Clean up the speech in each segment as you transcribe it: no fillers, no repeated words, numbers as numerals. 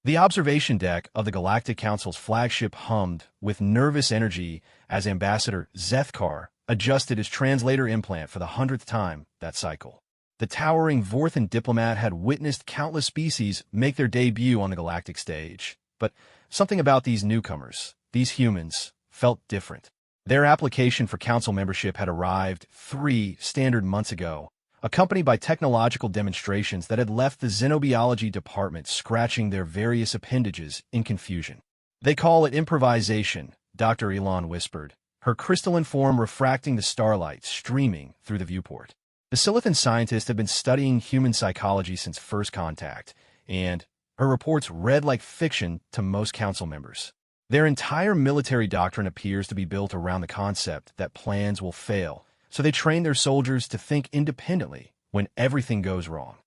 The observation deck of the Galactic Council's flagship hummed with nervous energy as Ambassador Zethkar adjusted his translator implant for the 100th time that cycle. The towering Vorthan diplomat had witnessed countless species make their debut on the galactic stage, but something about these newcomers, these humans, felt different. Their application for council membership had arrived 3 standard months ago, accompanied by technological demonstrations that had left the xenobiology department scratching their various appendages in confusion. "They call it improvisation," Dr. Elon whispered, her crystalline form refracting the starlight streaming through the viewport. The Silithan scientist had been studying human psychology since first contact, and her reports read like fiction to most council members. Their entire military doctrine appears to be built around the concept that plans will fail, so they train their soldiers to think independently when everything goes wrong.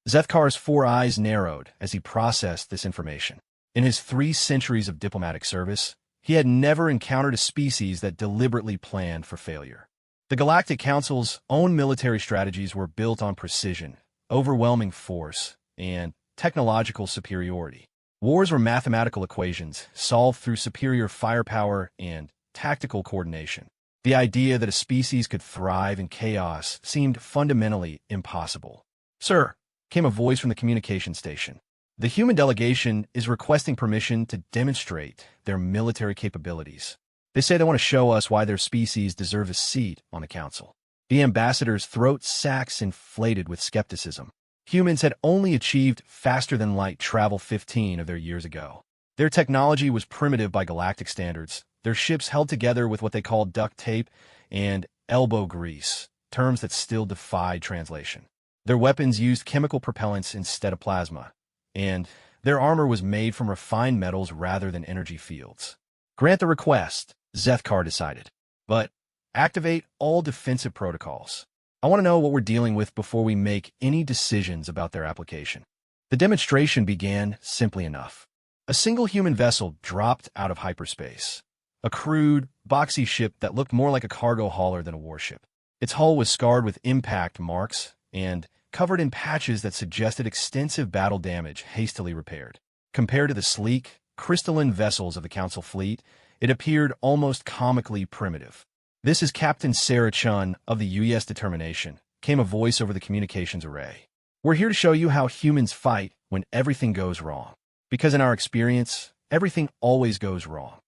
Zethkar's 4 eyes narrowed as he processed this information. In his 3 centuries of diplomatic service, he had never encountered a species that deliberately planned for failure. The Galactic Council's own military strategies were built on precision, overwhelming force, and technological superiority. Wars were mathematical equations solved through superior firepower and tactical coordination. The idea that a species could thrive in chaos seemed fundamentally impossible. "Sir," came a voice from the communication station. "The human delegation is requesting permission to demonstrate their military capabilities. They say they want to show us why their species deserve a seat on the council." The ambassador's throat sacs inflated with skepticism. Humans had only achieved faster-than-light travel 15 of their years ago. Their technology was primitive by galactic standards. Their ships held together with what they called duct tape and elbow grease, terms that still defied translation. Their weapons used chemical propellants instead of plasma, and their armor was made from refined metals rather than energy fields. "Grant the request," Zethkar decided, "but activate all defensive protocols. I want to know what we're dealing with before we make any decisions about their application." The demonstration began simply enough. A single human vessel dropped out of hyperspace. A crude, boxy ship that looked more like a cargo hauler than a warship. Its hull was scarred with impact marks and covered in patches that suggested extensive battle damage hastily repaired. Compared to the sleek, crystalline vessels of the Council fleet, it appeared almost comically primitive. "This is Captain Sarah Chun of the U.S. Determination," came a voice over the communications array. "We're here to show you how humans fight when everything goes wrong. Because in our experience, everything always goes wrong."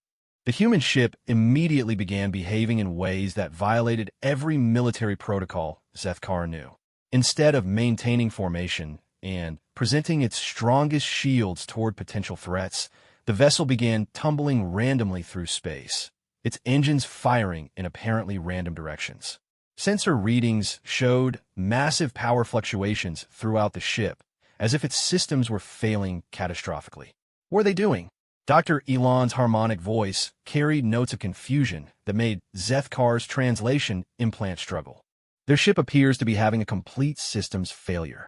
The human ship immediately began behaving in ways that violated every military protocol Zethkar knew. Instead of maintaining formation and presenting its strongest shields toward potential threats, the vessel began tumbling randomly through space, its engines firing in apparently random directions. Sensor readings showed massive power fluctuations throughout the ship, as if its systems were failing catastrophically. "What are they doing?" Dr. Elon's harmonic voice carried notes of confusion that made Zethkar's translation implant struggle. "Their ship appears to be having a complete systems failure.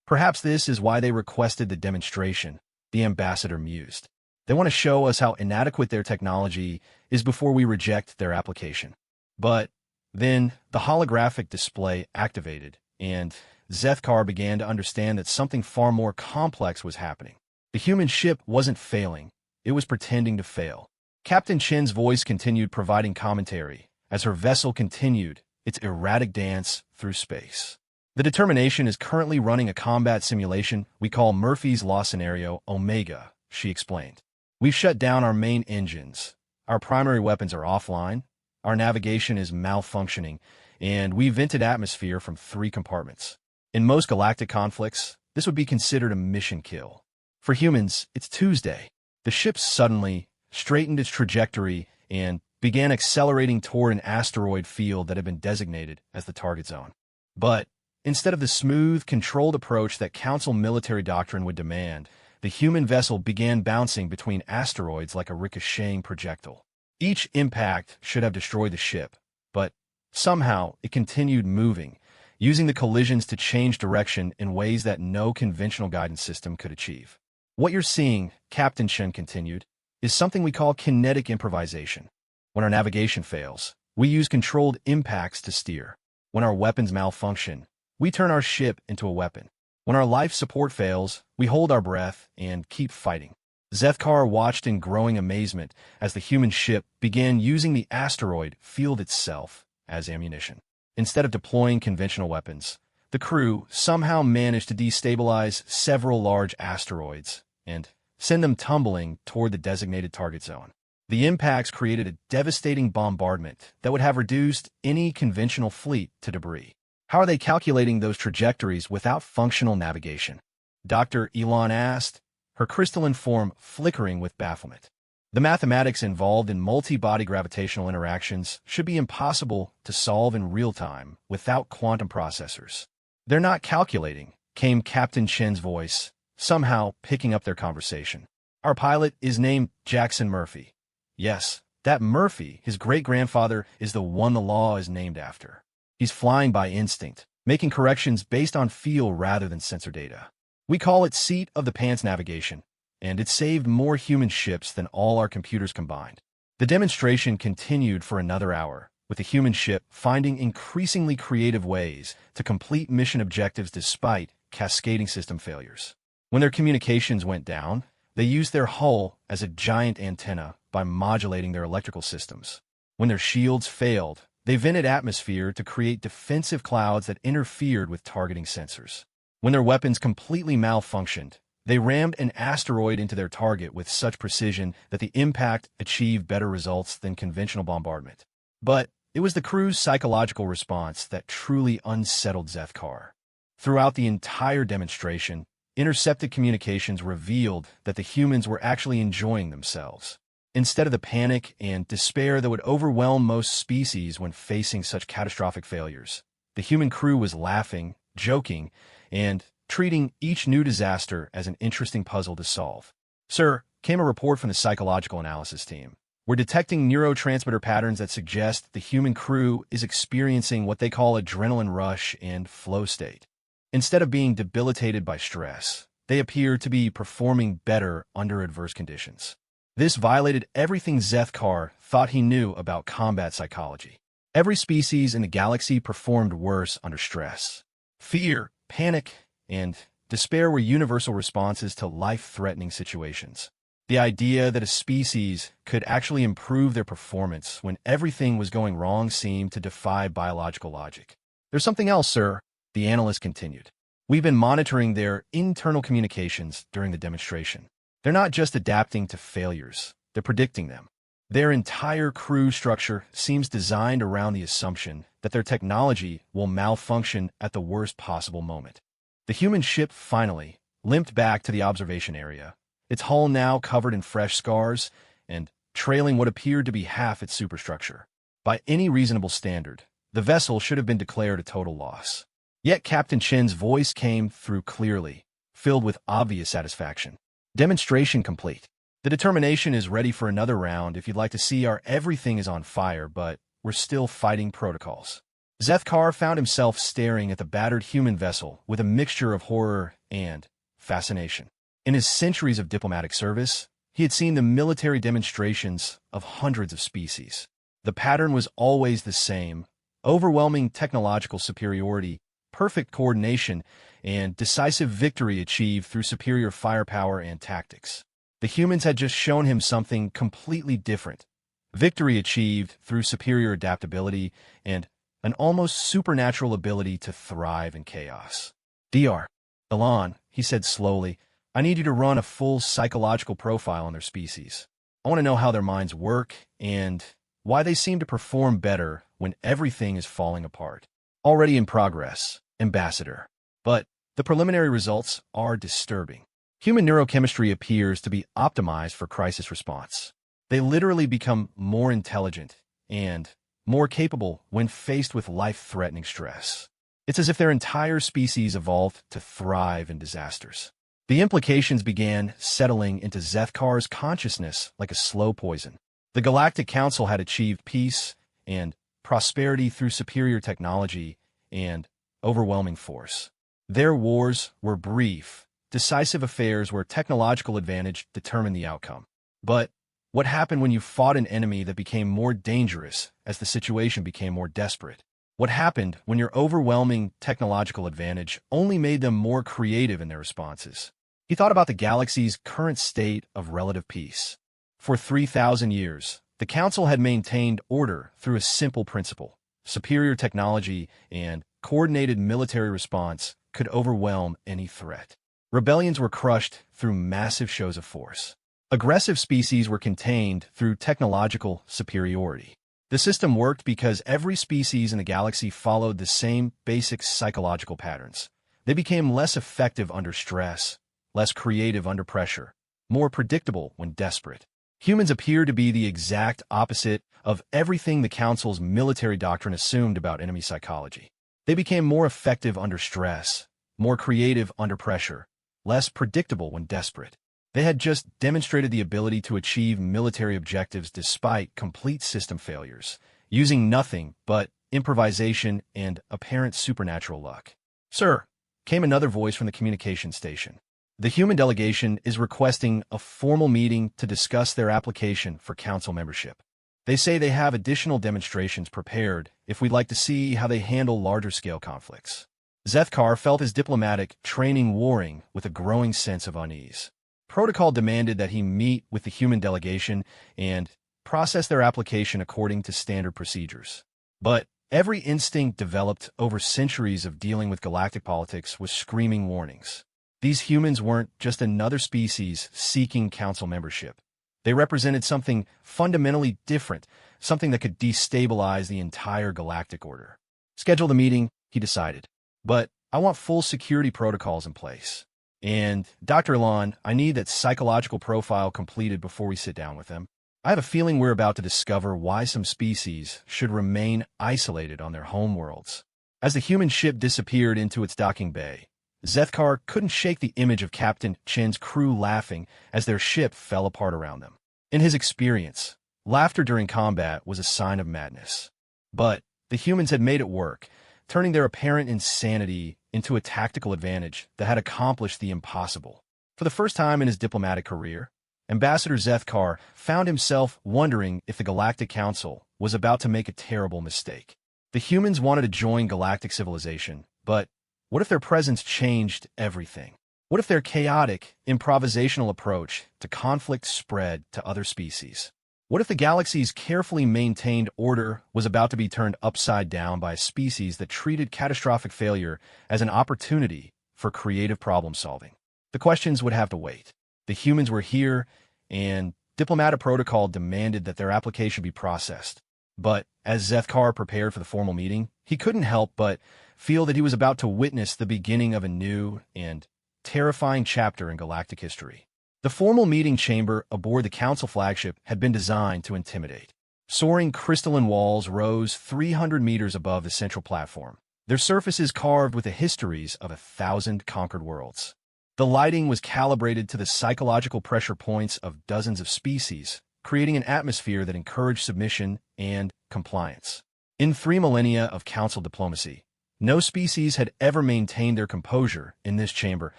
Perhaps this is why they requested the demonstration," the ambassador mused. "They want to show us how inadequate their technology is before we reject their application." But then the holographic display activated, and Zethkar began to understand that something far more complex was happening. The human ship wasn't failing. It was pretending to fail. Captain Chen's voice continued providing commentary as her vessel continued its erratic dance through space. "The Determination is currently running a combat simulation we call Murphy's Law Scenario Omega," she explained. "We've shut down our main engines. Our primary weapons are offline. Our navigation is malfunctioning, and we vented atmosphere from 3 compartments. In most galactic conflicts, this would be considered a mission kill. For humans, it's Tuesday." The ship suddenly straightened its trajectory and began accelerating toward an asteroid field that had been designated as the target zone. But instead of the smooth, controlled approach that Council military doctrine would demand, the human vessel began bouncing between asteroids like a ricocheting projectile. Each impact should have destroyed the ship, but somehow it continued moving, using the collisions to change direction in ways that no conventional guidance system could achieve. "What you're seeing," Captain Chen continued, "is something we call kinetic improvisation. When our navigation fails, we use controlled impacts to steer. When our weapons malfunction, we turn our ship into a weapon. When our life support fails, we hold our breath and keep fighting. Zethkar watched in growing amazement as the human ship began using the asteroid field itself as ammunition. Instead of deploying conventional weapons, the crew somehow managed to destabilize several large asteroids and send them tumbling toward the designated target zone. The impacts created a devastating bombardment that would have reduced any conventional fleet to debris. How are they calculating those trajectories without functional navigation? Dr. Elon asked, her crystalline form flickering with bafflement. The mathematics involved in multi-body gravitational interactions should be impossible to solve in real time without quantum processors. They're not calculating, came Captain Chen's voice, somehow picking up their conversation. Our pilot is named Jackson Murphy. Yes, that Murphy, his great-grandfather, is the one the law is named after. He's flying by instinct, making corrections based on feel rather than sensor data. We call it seat of the pants navigation, and it saved more human ships than all our computers combined. The demonstration continued for another hour, with the human ship finding increasingly creative ways to complete mission objectives despite cascading system failures. When their communications went down, they used their hull as a giant antenna by modulating their electrical systems. When their shields failed, they vented atmosphere to create defensive clouds that interfered with targeting sensors. When their weapons completely malfunctioned, they rammed an asteroid into their target with such precision that the impact achieved better results than conventional bombardment. But it was the crew's psychological response that truly unsettled Zethkar. Throughout the entire demonstration, intercepted communications revealed that the humans were actually enjoying themselves. Instead of the panic and despair that would overwhelm most species when facing such catastrophic failures, the human crew was laughing, joking, and treating each new disaster as an interesting puzzle to solve. Sir, came a report from the psychological analysis team. We're detecting neurotransmitter patterns that suggest the human crew is experiencing what they call adrenaline rush and flow state. Instead of being debilitated by stress, they appear to be performing better under adverse conditions. This violated everything Zethkar thought he knew about combat psychology. Every species in the galaxy performed worse under stress. Fear, panic, and despair were universal responses to life-threatening situations. The idea that a species could actually improve their performance when everything was going wrong seemed to defy biological logic. There's something else, sir, the analyst continued. We've been monitoring their internal communications during the demonstration. They're not just adapting to failures, they're predicting them. Their entire crew structure seems designed around the assumption that their technology will malfunction at the worst possible moment. The human ship finally limped back to the observation area, its hull now covered in fresh scars and trailing what appeared to be half its superstructure. By any reasonable standard, the vessel should have been declared a total loss. Yet Captain Chen's voice came through clearly, filled with obvious satisfaction. Demonstration complete. The determination is ready for another round if you'd like to see our everything is on fire, but we're still fighting protocols. Zethkar found himself staring at the battered human vessel with a mixture of horror and fascination. In his centuries of diplomatic service, he had seen the military demonstrations of hundreds of species. The pattern was always the same: overwhelming technological superiority, perfect coordination, and decisive victory achieved through superior firepower and tactics. The humans had just shown him something completely different: victory achieved through superior adaptability and an almost supernatural ability to thrive in chaos. Dr. Elon, he said slowly, I need you to run a full psychological profile on their species. I want to know how their minds work and why they seem to perform better when everything is falling apart. Already in progress, Ambassador. But the preliminary results are disturbing. Human neurochemistry appears to be optimized for crisis response. They literally become more intelligent and more capable when faced with life-threatening stress. It's as if their entire species evolved to thrive in disasters. The implications began settling into Zethkar's consciousness like a slow poison. The Galactic Council had achieved peace and prosperity through superior technology and overwhelming force. Their wars were brief, decisive affairs where technological advantage determined the outcome. But what happened when you fought an enemy that became more dangerous as the situation became more desperate? What happened when your overwhelming technological advantage only made them more creative in their responses? He thought about the galaxy's current state of relative peace. For 3,000 years, the Council had maintained order through a simple principle. Superior technology and coordinated military response could overwhelm any threat. Rebellions were crushed through massive shows of force. Aggressive species were contained through technological superiority. The system worked because every species in the galaxy followed the same basic psychological patterns. They became less effective under stress, less creative under pressure, more predictable when desperate. Humans appear to be the exact opposite of everything the Council's military doctrine assumed about enemy psychology. They became more effective under stress, more creative under pressure, less predictable when desperate. They had just demonstrated the ability to achieve military objectives despite complete system failures, using nothing but improvisation and apparent supernatural luck. "Sir," came another voice from the communication station. "The human delegation is requesting a formal meeting to discuss their application for Council membership. They say they have additional demonstrations prepared if we'd like to see how they handle larger-scale conflicts." Zethkar felt his diplomatic training warring with a growing sense of unease. Protocol demanded that he meet with the human delegation and process their application according to standard procedures. But every instinct developed over centuries of dealing with galactic politics was screaming warnings. These humans weren't just another species seeking Council membership. They represented something fundamentally different, something that could destabilize the entire galactic order. "Schedule the meeting," he decided. "But I want full security protocols in place. And, Dr. Elon, I need that psychological profile completed before we sit down with them. I have a feeling we're about to discover why some species should remain isolated on their home worlds." As the human ship disappeared into its docking bay, Zethkar couldn't shake the image of Captain Chen's crew laughing as their ship fell apart around them. In his experience, laughter during combat was a sign of madness. But the humans had made it work, turning their apparent insanity into a tactical advantage that had accomplished the impossible. For the first time in his diplomatic career, Ambassador Zethkar found himself wondering if the Galactic Council was about to make a terrible mistake. The humans wanted to join galactic civilization, but what if their presence changed everything? What if their chaotic, improvisational approach to conflict spread to other species? What if the galaxy's carefully maintained order was about to be turned upside down by a species that treated catastrophic failure as an opportunity for creative problem-solving? The questions would have to wait. The humans were here, and diplomatic protocol demanded that their application be processed. But as Zethkar prepared for the formal meeting, he couldn't help but feel that he was about to witness the beginning of a new and terrifying chapter in galactic history. The formal meeting chamber aboard the Council flagship had been designed to intimidate. Soaring crystalline walls rose 300 meters above the central platform, their surfaces carved with the histories of 1,000 conquered worlds. The lighting was calibrated to the psychological pressure points of dozens of species, creating an atmosphere that encouraged submission and compliance. In 3 millennia of Council diplomacy, no species had ever maintained their composure in this chamber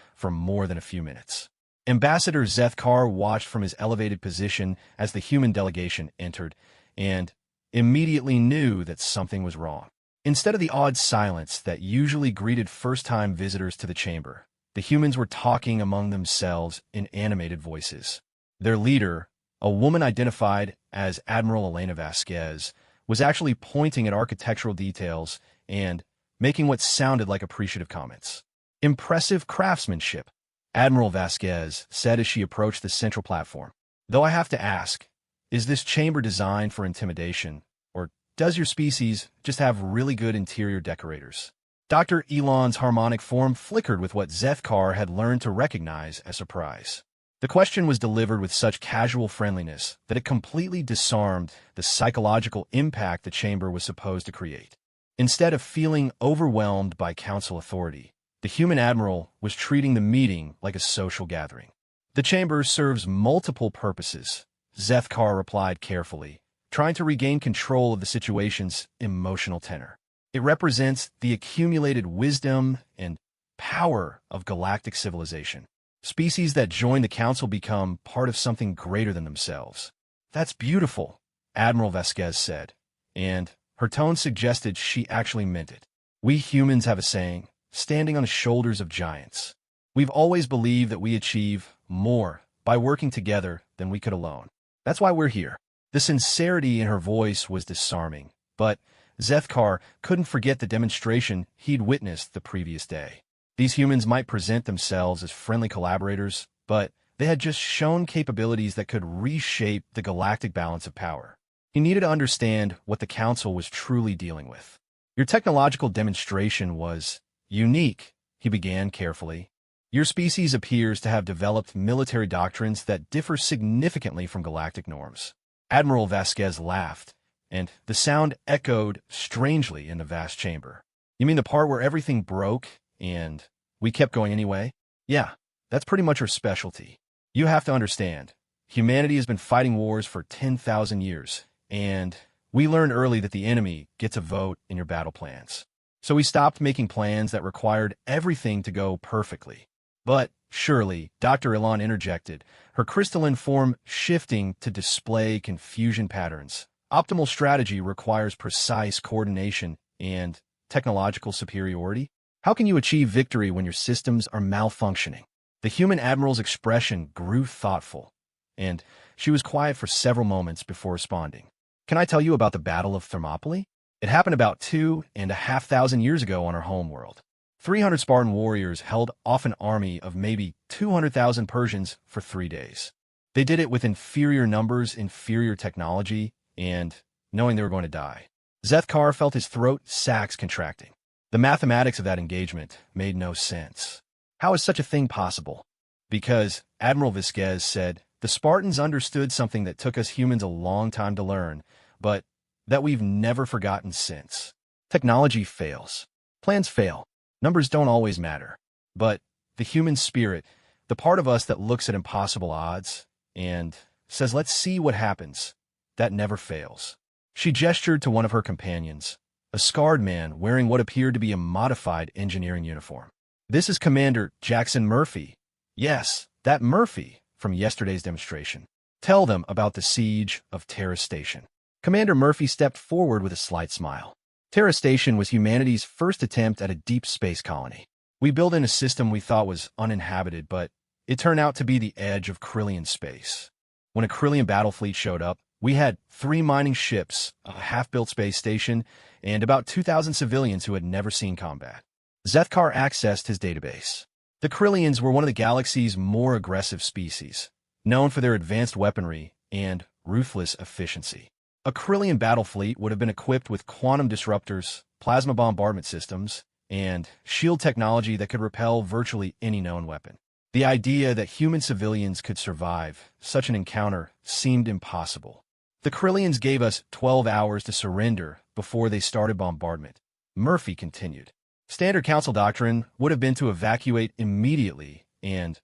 for more than a few minutes. Ambassador Zethkar watched from his elevated position as the human delegation entered, and immediately knew that something was wrong. Instead of the awed silence that usually greeted first-time visitors to the chamber, the humans were talking among themselves in animated voices. Their leader, a woman identified as Admiral Elena Vasquez, was actually pointing at architectural details and making what sounded like appreciative comments. "Impressive craftsmanship," Admiral Vasquez said as she approached the central platform. "Though I have to ask, is this chamber designed for intimidation, or does your species just have really good interior decorators?" Dr. Elon's harmonic form flickered with what Zethkar had learned to recognize as surprise. The question was delivered with such casual friendliness that it completely disarmed the psychological impact the chamber was supposed to create. Instead of feeling overwhelmed by Council authority, the human admiral was treating the meeting like a social gathering. "The chamber serves multiple purposes," Zethkar replied carefully, trying to regain control of the situation's emotional tenor. "It represents the accumulated wisdom and power of galactic civilization. Species that join the Council become part of something greater than themselves." "That's beautiful," Admiral Vasquez said, and her tone suggested she actually meant it. "We humans have a saying, standing on the shoulders of giants." We've always believed that we achieve more by working together than we could alone. That's why we're here." The sincerity in her voice was disarming, but Zethkar couldn't forget the demonstration he'd witnessed the previous day. These humans might present themselves as friendly collaborators, but they had just shown capabilities that could reshape the galactic balance of power. He needed to understand what the Council was truly dealing with. "Your technological demonstration was unique," he began carefully. "Your species appears to have developed military doctrines that differ significantly from galactic norms." Admiral Vasquez laughed, and the sound echoed strangely in the vast chamber. "You mean the part where everything broke and we kept going anyway?" "Yeah, that's pretty much our specialty. You have to understand, humanity has been fighting wars for 10,000 years, and we learned early that the enemy gets a vote in your battle plans. So we stopped making plans that required everything to go perfectly." "But surely," Dr. Ilan interjected, her crystalline form shifting to display confusion patterns. "Optimal strategy requires precise coordination and technological superiority. How can you achieve victory when your systems are malfunctioning?" The human admiral's expression grew thoughtful, and she was quiet for several moments before responding. "Can I tell you about the Battle of Thermopylae? It happened about 2,500 years ago on our homeworld. 300 Spartan warriors held off an army of maybe 200,000 Persians for 3 days. They did it with inferior numbers, inferior technology, and knowing they were going to die." Zethkar felt his throat sacs contracting. The mathematics of that engagement made no sense. How is such a thing possible? "Because," Admiral Vasquez said, "the Spartans understood something that took us humans a long time to learn, but that we've never forgotten since. Technology fails. Plans fail. Numbers don't always matter. But the human spirit, the part of us that looks at impossible odds and says, 'Let's see what happens,' that never fails." She gestured to one of her companions, a scarred man wearing what appeared to be a modified engineering uniform. "This is Commander Jackson Murphy." "Yes, that Murphy from yesterday's demonstration. Tell them about the siege of Terra Station." Commander Murphy stepped forward with a slight smile. Terra Station was humanity's first attempt at a deep space colony. We built in a system we thought was uninhabited, but it turned out to be the edge of Krillian space. When a Krillian battle fleet showed up, we had 3 mining ships, a half-built space station, and about 2,000 civilians who had never seen combat. Zethkar accessed his database. The Krillians were one of the galaxy's more aggressive species, known for their advanced weaponry and ruthless efficiency. A Krillian battle fleet would have been equipped with quantum disruptors, plasma bombardment systems, and shield technology that could repel virtually any known weapon. The idea that human civilians could survive such an encounter seemed impossible. "The Krillians gave us 12 hours to surrender before they started bombardment," Murphy continued. "Standard Council doctrine would have been to evacuate immediately and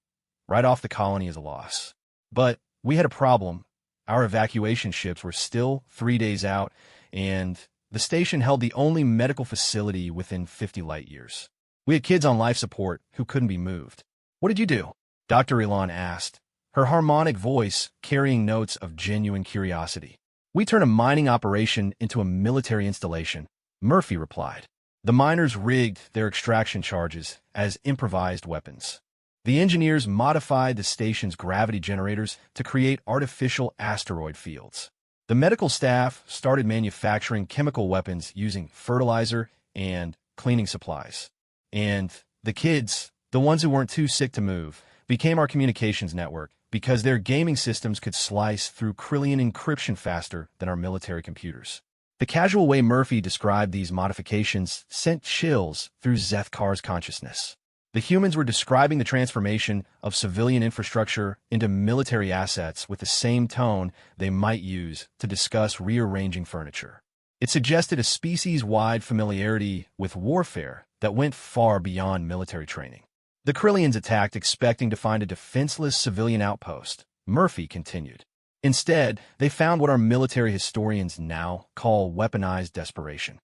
write off the colony as a loss. But we had a problem. Our evacuation ships were still 3 days out, and the station held the only medical facility within 50 light years. We had kids on life support who couldn't be moved." "What did you do?" Dr. Ilan asked, her harmonic voice carrying notes of genuine curiosity. "We turned a mining operation into a military installation," Murphy replied. "The miners rigged their extraction charges as improvised weapons. The engineers modified the station's gravity generators to create artificial asteroid fields. The medical staff started manufacturing chemical weapons using fertilizer and cleaning supplies. And the kids, the ones who weren't too sick to move, became our communications network because their gaming systems could slice through Krillian encryption faster than our military computers." The casual way Murphy described these modifications sent chills through Zethkar's consciousness. The humans were describing the transformation of civilian infrastructure into military assets with the same tone they might use to discuss rearranging furniture. It suggested a species-wide familiarity with warfare that went far beyond military training. "The Krillians attacked expecting to find a defenseless civilian outpost," Murphy continued. "Instead, they found what our military historians now call weaponized desperation.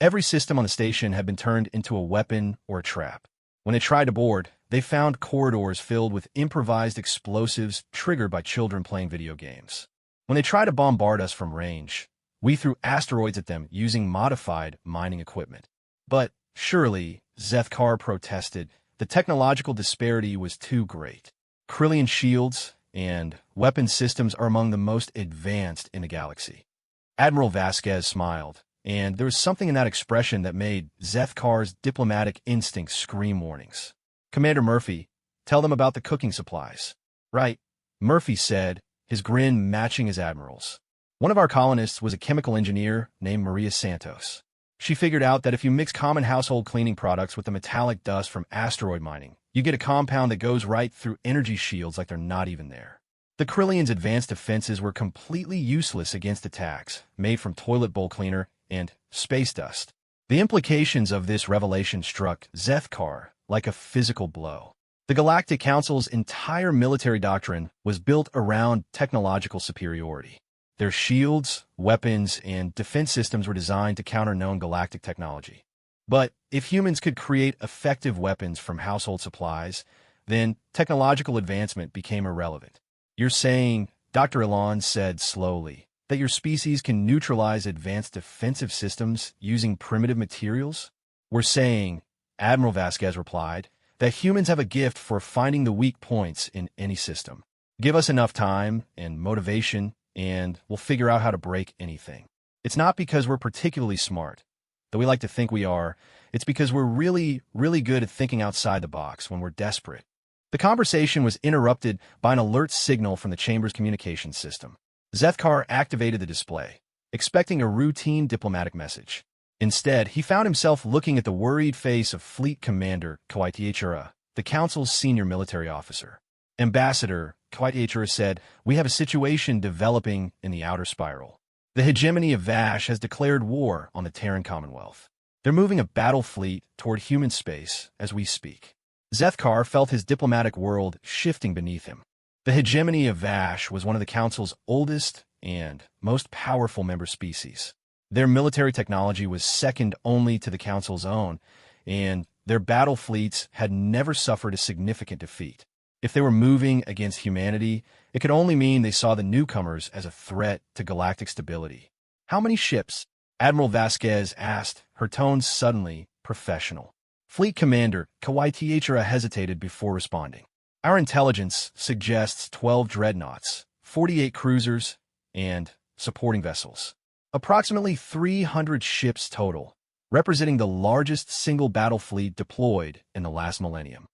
Every system on the station had been turned into a weapon or a trap. When they tried to board, they found corridors filled with improvised explosives triggered by children playing video games. When they tried to bombard us from range, we threw asteroids at them using modified mining equipment." "But surely," Zethkar protested, the technological disparity was too great. Krillian shields and weapon systems are among the most advanced in the galaxy. Admiral Vasquez smiled, and there was something in that expression that made Zethkar's diplomatic instincts scream warnings. Commander Murphy, tell them about the cooking supplies. Right, Murphy said, his grin matching his admiral's. One of our colonists was a chemical engineer named Maria Santos. She figured out that if you mix common household cleaning products with the metallic dust from asteroid mining, you get a compound that goes right through energy shields like they're not even there. The Krillians' advanced defenses were completely useless against attacks made from toilet bowl cleaner and space dust. The implications of this revelation struck Zethkar like a physical blow. The Galactic Council's entire military doctrine was built around technological superiority. Their shields, weapons, and defense systems were designed to counter known galactic technology. But if humans could create effective weapons from household supplies, then technological advancement became irrelevant. You're saying, Dr. Elan said slowly, that your species can neutralize advanced defensive systems using primitive materials? We're saying, Admiral Vasquez replied, that humans have a gift for finding the weak points in any system. Give us enough time and motivation, and we'll figure out how to break anything. It's not because we're particularly smart, though we like to think we are. It's because we're really, really good at thinking outside the box when we're desperate. The conversation was interrupted by an alert signal from the chamber's communications system. Zethkar activated the display, expecting a routine diplomatic message. Instead, he found himself looking at the worried face of Fleet Commander Coitiachura, the Council's senior military officer. Ambassador, Coitiachura said, we have a situation developing in the outer spiral. The hegemony of Vash has declared war on the Terran Commonwealth. They're moving a battle fleet toward human space as we speak. Zethkar felt his diplomatic world shifting beneath him. The hegemony of Vash was one of the Council's oldest and most powerful member species. Their military technology was second only to the Council's own, and their battle fleets had never suffered a significant defeat. If they were moving against humanity, it could only mean they saw the newcomers as a threat to galactic stability. How many ships? Admiral Vasquez asked, her tone suddenly professional. Fleet Commander Coitiachura hesitated before responding. Our intelligence suggests 12 dreadnoughts, 48 cruisers, and supporting vessels. Approximately 300 ships total, representing the largest single battle fleet deployed in the last millennium.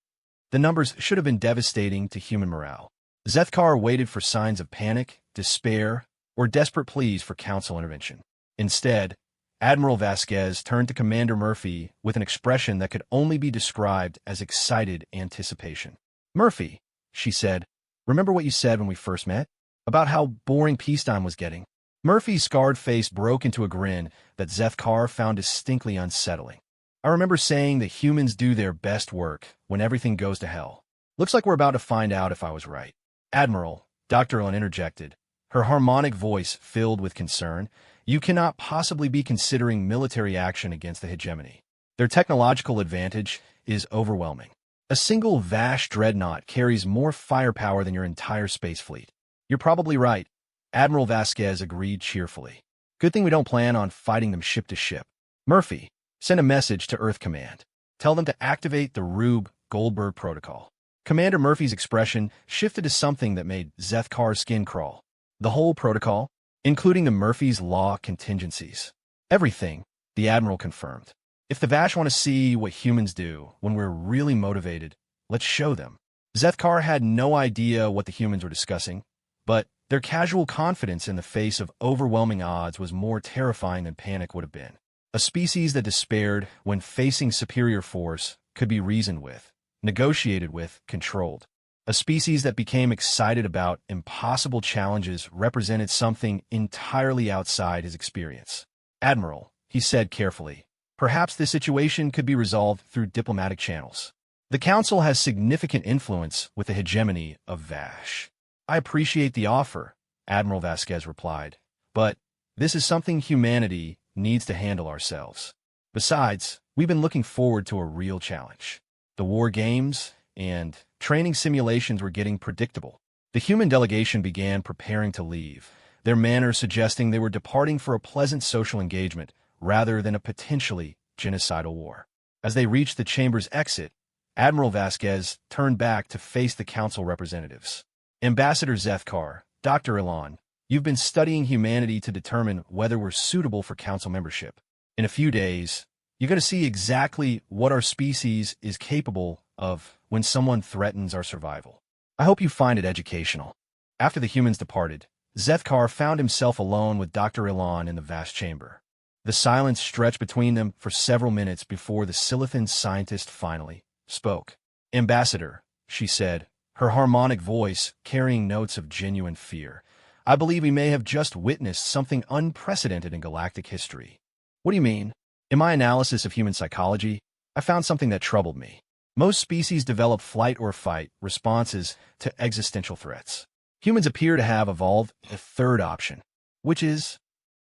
The numbers should have been devastating to human morale. Zethkar waited for signs of panic, despair, or desperate pleas for Council intervention. Instead, Admiral Vasquez turned to Commander Murphy with an expression that could only be described as excited anticipation. Murphy, she said, remember what you said when we first met? About how boring peacetime was getting? Murphy's scarred face broke into a grin that Zethkar found distinctly unsettling. I remember saying that humans do their best work when everything goes to hell. Looks like we're about to find out if I was right. Admiral, Dr. Lin interjected, her harmonic voice filled with concern. You cannot possibly be considering military action against the hegemony. Their technological advantage is overwhelming. A single Vash dreadnought carries more firepower than your entire space fleet. You're probably right. Admiral Vasquez agreed cheerfully. Good thing we don't plan on fighting them ship to ship. Murphy, send a message to Earth Command. Tell them to activate the Rube Goldberg Protocol. Commander Murphy's expression shifted to something that made Zethkar's skin crawl. The whole protocol, including the Murphy's Law contingencies. Everything, the Admiral confirmed. If the Vash want to see what humans do when we're really motivated, let's show them. Zethkar had no idea what the humans were discussing, but their casual confidence in the face of overwhelming odds was more terrifying than panic would have been. A species that despaired when facing superior force could be reasoned with, negotiated with, controlled. A species that became excited about impossible challenges represented something entirely outside his experience. Admiral, he said carefully, perhaps this situation could be resolved through diplomatic channels. The Council has significant influence with the hegemony of Vash. I appreciate the offer, Admiral Vasquez replied, but this is something humanity needs to handle ourselves. Besides, we've been looking forward to a real challenge. The war games and training simulations were getting predictable. The human delegation began preparing to leave, their manner suggesting they were departing for a pleasant social engagement rather than a potentially genocidal war. As they reached the chamber's exit, Admiral Vasquez turned back to face the council representatives. Ambassador Zethkar, Dr. Ilan, you've been studying humanity to determine whether we're suitable for council membership. In a few days, you're going to see exactly what our species is capable of when someone threatens our survival. I hope you find it educational. After the humans departed, Zethkar found himself alone with Dr. Ilan in the vast chamber. The silence stretched between them for several minutes before the Silithan scientist finally spoke. Ambassador, she said, her harmonic voice carrying notes of genuine fear, I believe we may have just witnessed something unprecedented in galactic history. What do you mean? In my analysis of human psychology, I found something that troubled me. Most species develop flight or fight responses to existential threats. Humans appear to have evolved a third option, which is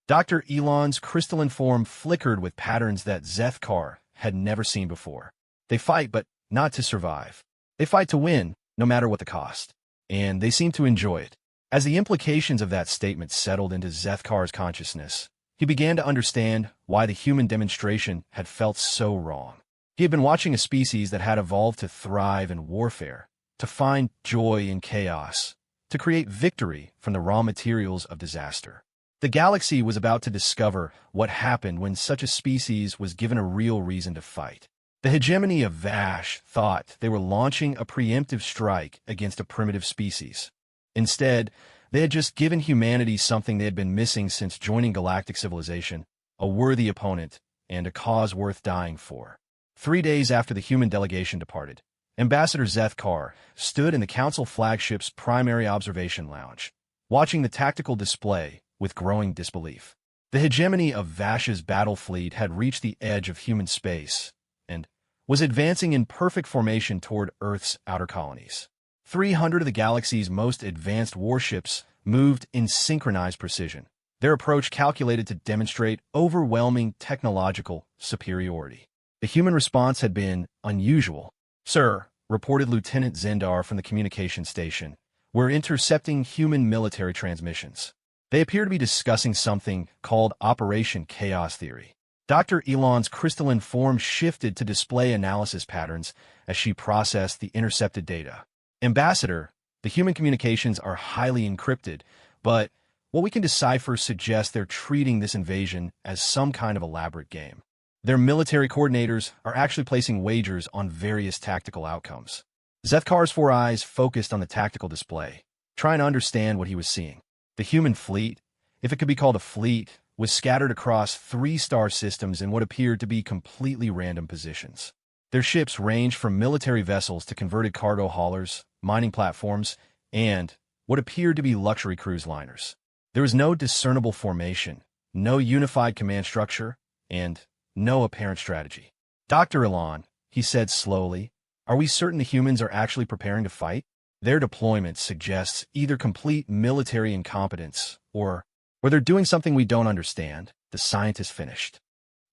Dr. Elon's crystalline form flickered with patterns that Zethkar had never seen before. They fight, but not to survive. They fight to win, no matter what the cost. And they seem to enjoy it. As the implications of that statement settled into Zethkar's consciousness, he began to understand why the human demonstration had felt so wrong. He had been watching a species that had evolved to thrive in warfare, to find joy in chaos, to create victory from the raw materials of disaster. The galaxy was about to discover what happened when such a species was given a real reason to fight. The hegemony of Vash thought they were launching a preemptive strike against a primitive species. Instead, they had just given humanity something they had been missing since joining galactic civilization, a worthy opponent and a cause worth dying for. 3 days after the human delegation departed, Ambassador Zethkar stood in the Council flagship's primary observation lounge, watching the tactical display with growing disbelief. The hegemony of Vash's battle fleet had reached the edge of human space and was advancing in perfect formation toward Earth's outer colonies. 300 of the galaxy's most advanced warships moved in synchronized precision, their approach calculated to demonstrate overwhelming technological superiority. The human response had been unusual. Sir, reported Lieutenant Zendar from the communication station, we're intercepting human military transmissions. They appear to be discussing something called Operation Chaos Theory. Dr. Elon's crystalline form shifted to display analysis patterns as she processed the intercepted data. Ambassador, the human communications are highly encrypted, but what we can decipher suggests they're treating this invasion as some kind of elaborate game. Their military coordinators are actually placing wagers on various tactical outcomes. Zethkar's 4 eyes focused on the tactical display, trying to understand what he was seeing. The human fleet, if it could be called a fleet, was scattered across 3 star systems in what appeared to be completely random positions. Their ships ranged from military vessels to converted cargo haulers, mining platforms, and what appeared to be luxury cruise liners. There was no discernible formation, no unified command structure, and no apparent strategy. Dr. Elon, he said slowly, are we certain the humans are actually preparing to fight? Their deployment suggests either complete military incompetence or they're doing something we don't understand, the scientist finished.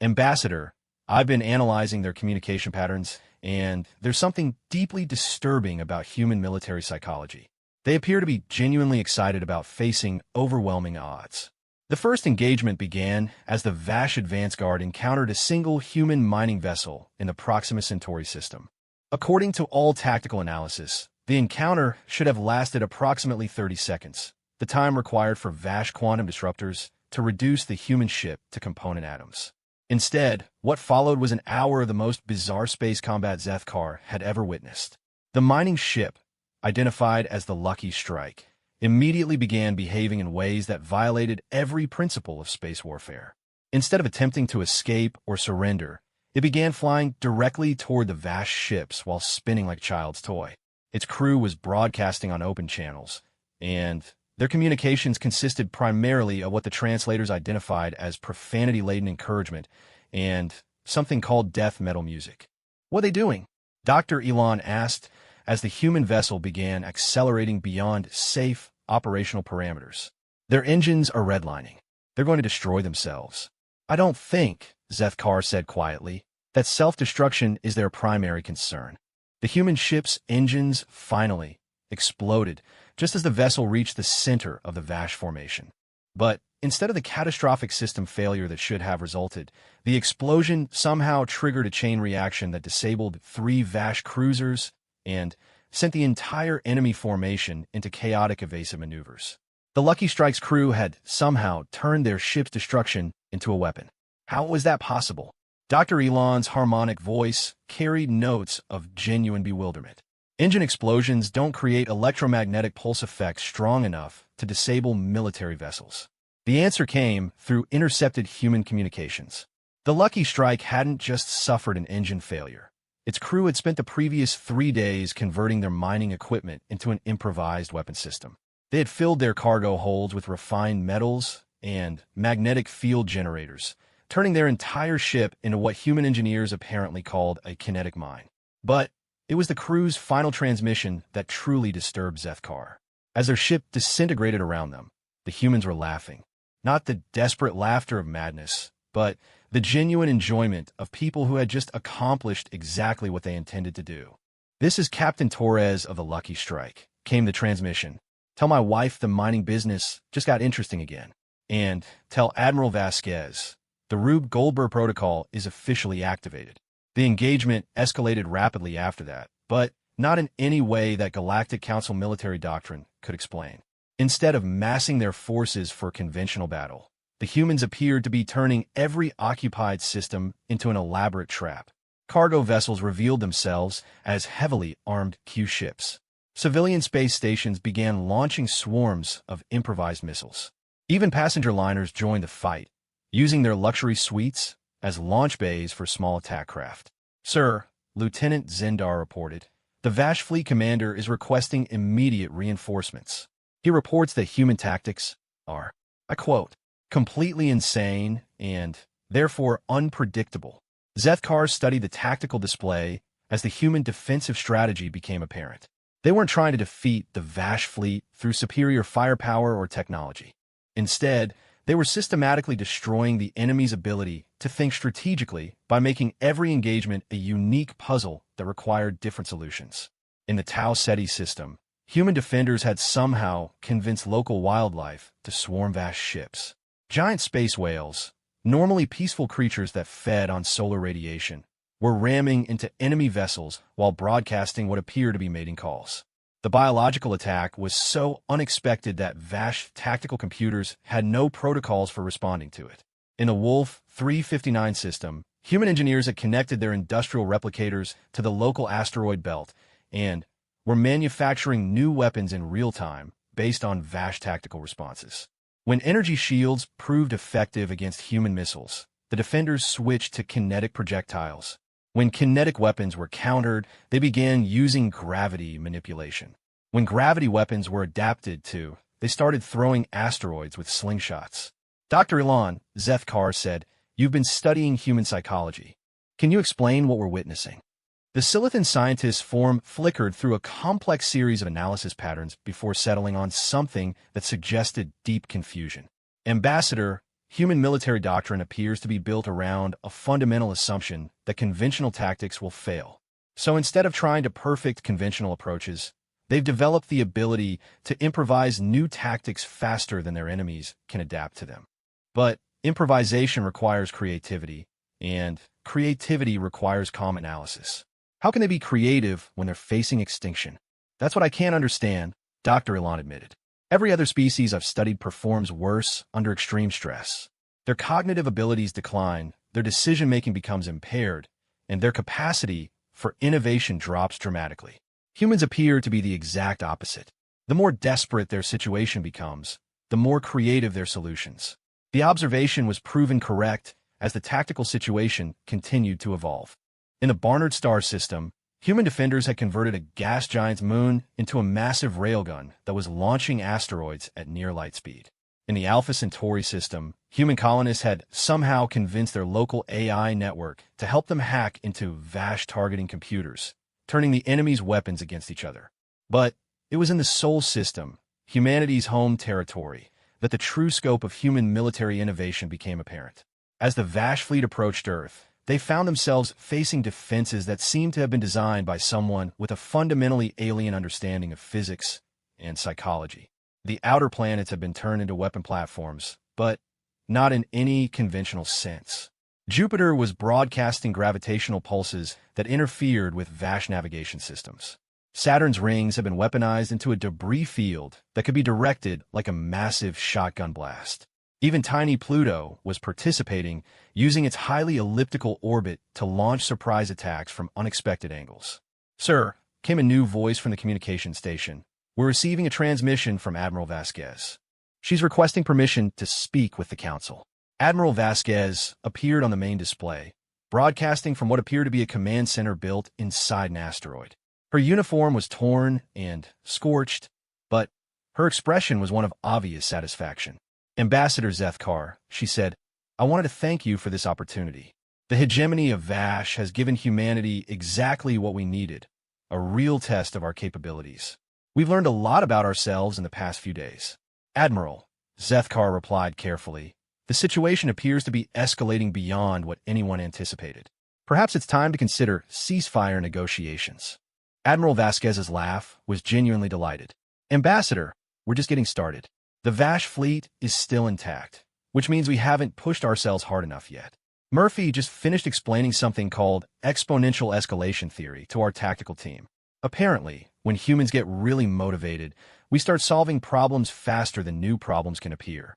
Ambassador, I've been analyzing their communication patterns, and there's something deeply disturbing about human military psychology. They appear to be genuinely excited about facing overwhelming odds. The first engagement began as the Vash Advance Guard encountered a single human mining vessel in the Proxima Centauri system. According to all tactical analysis, the encounter should have lasted approximately 30 seconds, the time required for Vash quantum disruptors to reduce the human ship to component atoms. Instead, what followed was an hour of the most bizarre space combat Zethkar had ever witnessed. The mining ship, identified as the Lucky Strike, immediately began behaving in ways that violated every principle of space warfare. Instead of attempting to escape or surrender, it began flying directly toward the Vash ships while spinning like a child's toy. Its crew was broadcasting on open channels, and their communications consisted primarily of what the translators identified as profanity-laden encouragement and something called death metal music. What are they doing? Dr. Elon asked as the human vessel began accelerating beyond safe operational parameters. Their engines are redlining. They're going to destroy themselves. I don't think, Zethkar said quietly, that self-destruction is their primary concern. The human ship's engines finally exploded just as the vessel reached the center of the Vash formation. But instead of the catastrophic system failure that should have resulted, the explosion somehow triggered a chain reaction that disabled 3 Vash cruisers and sent the entire enemy formation into chaotic evasive maneuvers. The Lucky Strike's crew had somehow turned their ship's destruction into a weapon. How was that possible? Dr. Elon's harmonic voice carried notes of genuine bewilderment. Engine explosions don't create electromagnetic pulse effects strong enough to disable military vessels. The answer came through intercepted human communications. The Lucky Strike hadn't just suffered an engine failure. Its crew had spent the previous 3 days converting their mining equipment into an improvised weapon system. They had filled their cargo holds with refined metals and magnetic field generators, turning their entire ship into what human engineers apparently called a kinetic mine. But it was the crew's final transmission that truly disturbed Zethkar. As their ship disintegrated around them, the humans were laughing. Not the desperate laughter of madness, but the genuine enjoyment of people who had just accomplished exactly what they intended to do. "This is Captain Torres of the Lucky Strike," came the transmission. "Tell my wife the mining business just got interesting again. And tell Admiral Vasquez, the Rube Goldberg protocol is officially activated." The engagement escalated rapidly after that, but not in any way that Galactic Council military doctrine could explain. Instead of massing their forces for conventional battle, the humans appeared to be turning every occupied system into an elaborate trap. Cargo vessels revealed themselves as heavily armed Q ships. Civilian space stations began launching swarms of improvised missiles. Even passenger liners joined the fight, using their luxury suites as launch bays for small attack craft. "Sir," Lieutenant Zendar reported, "the Vash fleet commander is requesting immediate reinforcements. He reports that human tactics are," I quote, "completely insane and, therefore, unpredictable." Zethkar studied the tactical display as the human defensive strategy became apparent. They weren't trying to defeat the Vash fleet through superior firepower or technology. Instead, they were systematically destroying the enemy's ability to think strategically by making every engagement a unique puzzle that required different solutions. In the Tau Ceti system, human defenders had somehow convinced local wildlife to swarm Vash ships. Giant space whales, normally peaceful creatures that fed on solar radiation, were ramming into enemy vessels while broadcasting what appeared to be mating calls. The biological attack was so unexpected that Vash tactical computers had no protocols for responding to it. In the Wolf 359 system, human engineers had connected their industrial replicators to the local asteroid belt and were manufacturing new weapons in real time based on Vash tactical responses. When energy shields proved effective against human missiles, the defenders switched to kinetic projectiles. When kinetic weapons were countered, they began using gravity manipulation. When gravity weapons were adapted to, they started throwing asteroids with slingshots. "Dr. Elon," Zethkar said, "you've been studying human psychology. Can you explain what we're witnessing?" The Silithan scientist's form flickered through a complex series of analysis patterns before settling on something that suggested deep confusion. "Ambassador, human military doctrine appears to be built around a fundamental assumption that conventional tactics will fail. So instead of trying to perfect conventional approaches, they've developed the ability to improvise new tactics faster than their enemies can adapt to them. But improvisation requires creativity, and creativity requires calm analysis. How can they be creative when they're facing extinction?" "That's what I can't understand," Dr. Elon admitted. "Every other species I've studied performs worse under extreme stress. Their cognitive abilities decline, their decision-making becomes impaired, and their capacity for innovation drops dramatically. Humans appear to be the exact opposite. The more desperate their situation becomes, the more creative their solutions." The observation was proven correct as the tactical situation continued to evolve. In the Barnard star system, human defenders had converted a gas giant's moon into a massive railgun that was launching asteroids at near light speed. In the Alpha Centauri system, human colonists had somehow convinced their local AI network to help them hack into Vash targeting computers, turning the enemy's weapons against each other. But it was in the Sol system, humanity's home territory, that the true scope of human military innovation became apparent. As the Vash fleet approached Earth, they found themselves facing defenses that seemed to have been designed by someone with a fundamentally alien understanding of physics and psychology. The outer planets had been turned into weapon platforms, but not in any conventional sense. Jupiter was broadcasting gravitational pulses that interfered with Vash navigation systems. Saturn's rings had been weaponized into a debris field that could be directed like a massive shotgun blast. Even tiny Pluto was participating, using its highly elliptical orbit to launch surprise attacks from unexpected angles. "Sir," came a new voice from the communication station. "We're receiving a transmission from Admiral Vasquez. She's requesting permission to speak with the Council." Admiral Vasquez appeared on the main display, broadcasting from what appeared to be a command center built inside an asteroid. Her uniform was torn and scorched, but her expression was one of obvious satisfaction. "Ambassador Zethkar," she said, "I wanted to thank you for this opportunity. The hegemony of Vash has given humanity exactly what we needed, a real test of our capabilities. We've learned a lot about ourselves in the past few days." "Admiral," Zethkar replied carefully, "the situation appears to be escalating beyond what anyone anticipated. Perhaps it's time to consider ceasefire negotiations." Admiral Vasquez's laugh was genuinely delighted. "Ambassador, we're just getting started. The Vash fleet is still intact, which means we haven't pushed ourselves hard enough yet. Murphy just finished explaining something called exponential escalation theory to our tactical team. Apparently, when humans get really motivated, we start solving problems faster than new problems can appear."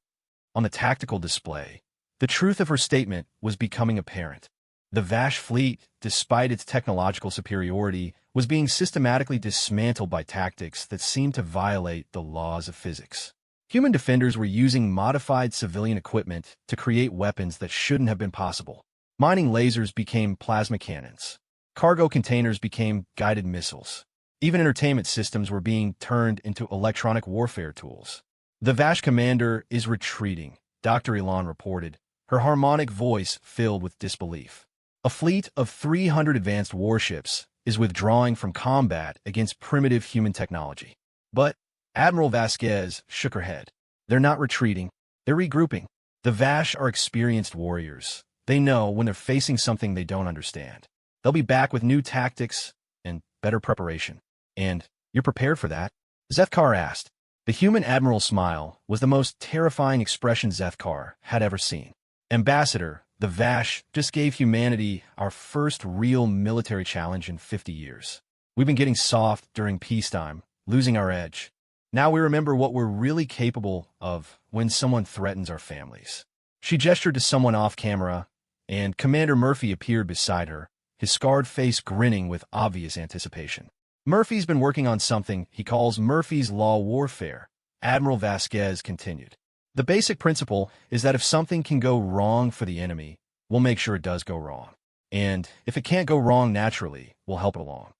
On the tactical display, the truth of her statement was becoming apparent. The Vash fleet, despite its technological superiority, was being systematically dismantled by tactics that seemed to violate the laws of physics. Human defenders were using modified civilian equipment to create weapons that shouldn't have been possible. Mining lasers became plasma cannons. Cargo containers became guided missiles. Even entertainment systems were being turned into electronic warfare tools. "The Vash commander is retreating," Dr. Elon reported, her harmonic voice filled with disbelief. "A fleet of 300 advanced warships is withdrawing from combat against primitive human technology." But Admiral Vasquez shook her head. "They're not retreating. They're regrouping. The Vash are experienced warriors. They know when they're facing something they don't understand. They'll be back with new tactics and better preparation." "And you're prepared for that?" Zethkar asked. The human admiral's smile was the most terrifying expression Zethkar had ever seen. "Ambassador, the Vash just gave humanity our first real military challenge in 50 years. We've been getting soft during peacetime, losing our edge. Now we remember what we're really capable of when someone threatens our families." She gestured to someone off camera, and Commander Murphy appeared beside her, his scarred face grinning with obvious anticipation. "Murphy's been working on something he calls Murphy's Law warfare," Admiral Vasquez continued. "The basic principle is that if something can go wrong for the enemy, we'll make sure it does go wrong. And if it can't go wrong naturally, we'll help it along."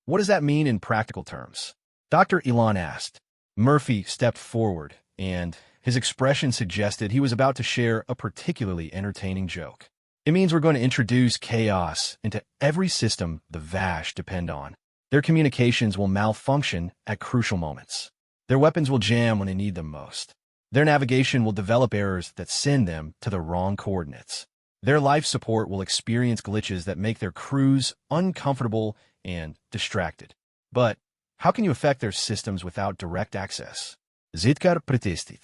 "What does that mean in practical terms?" Dr. Elon asked. Murphy stepped forward, and his expression suggested he was about to share a particularly entertaining joke. "It means we're going to introduce chaos into every system the Vash depend on. Their communications will malfunction at crucial moments. Their weapons will jam when they need them most. Their navigation will develop errors that send them to the wrong coordinates. Their life support will experience glitches that make their crews uncomfortable and distracted. But how can you affect their systems without direct access?" Zethkar protested.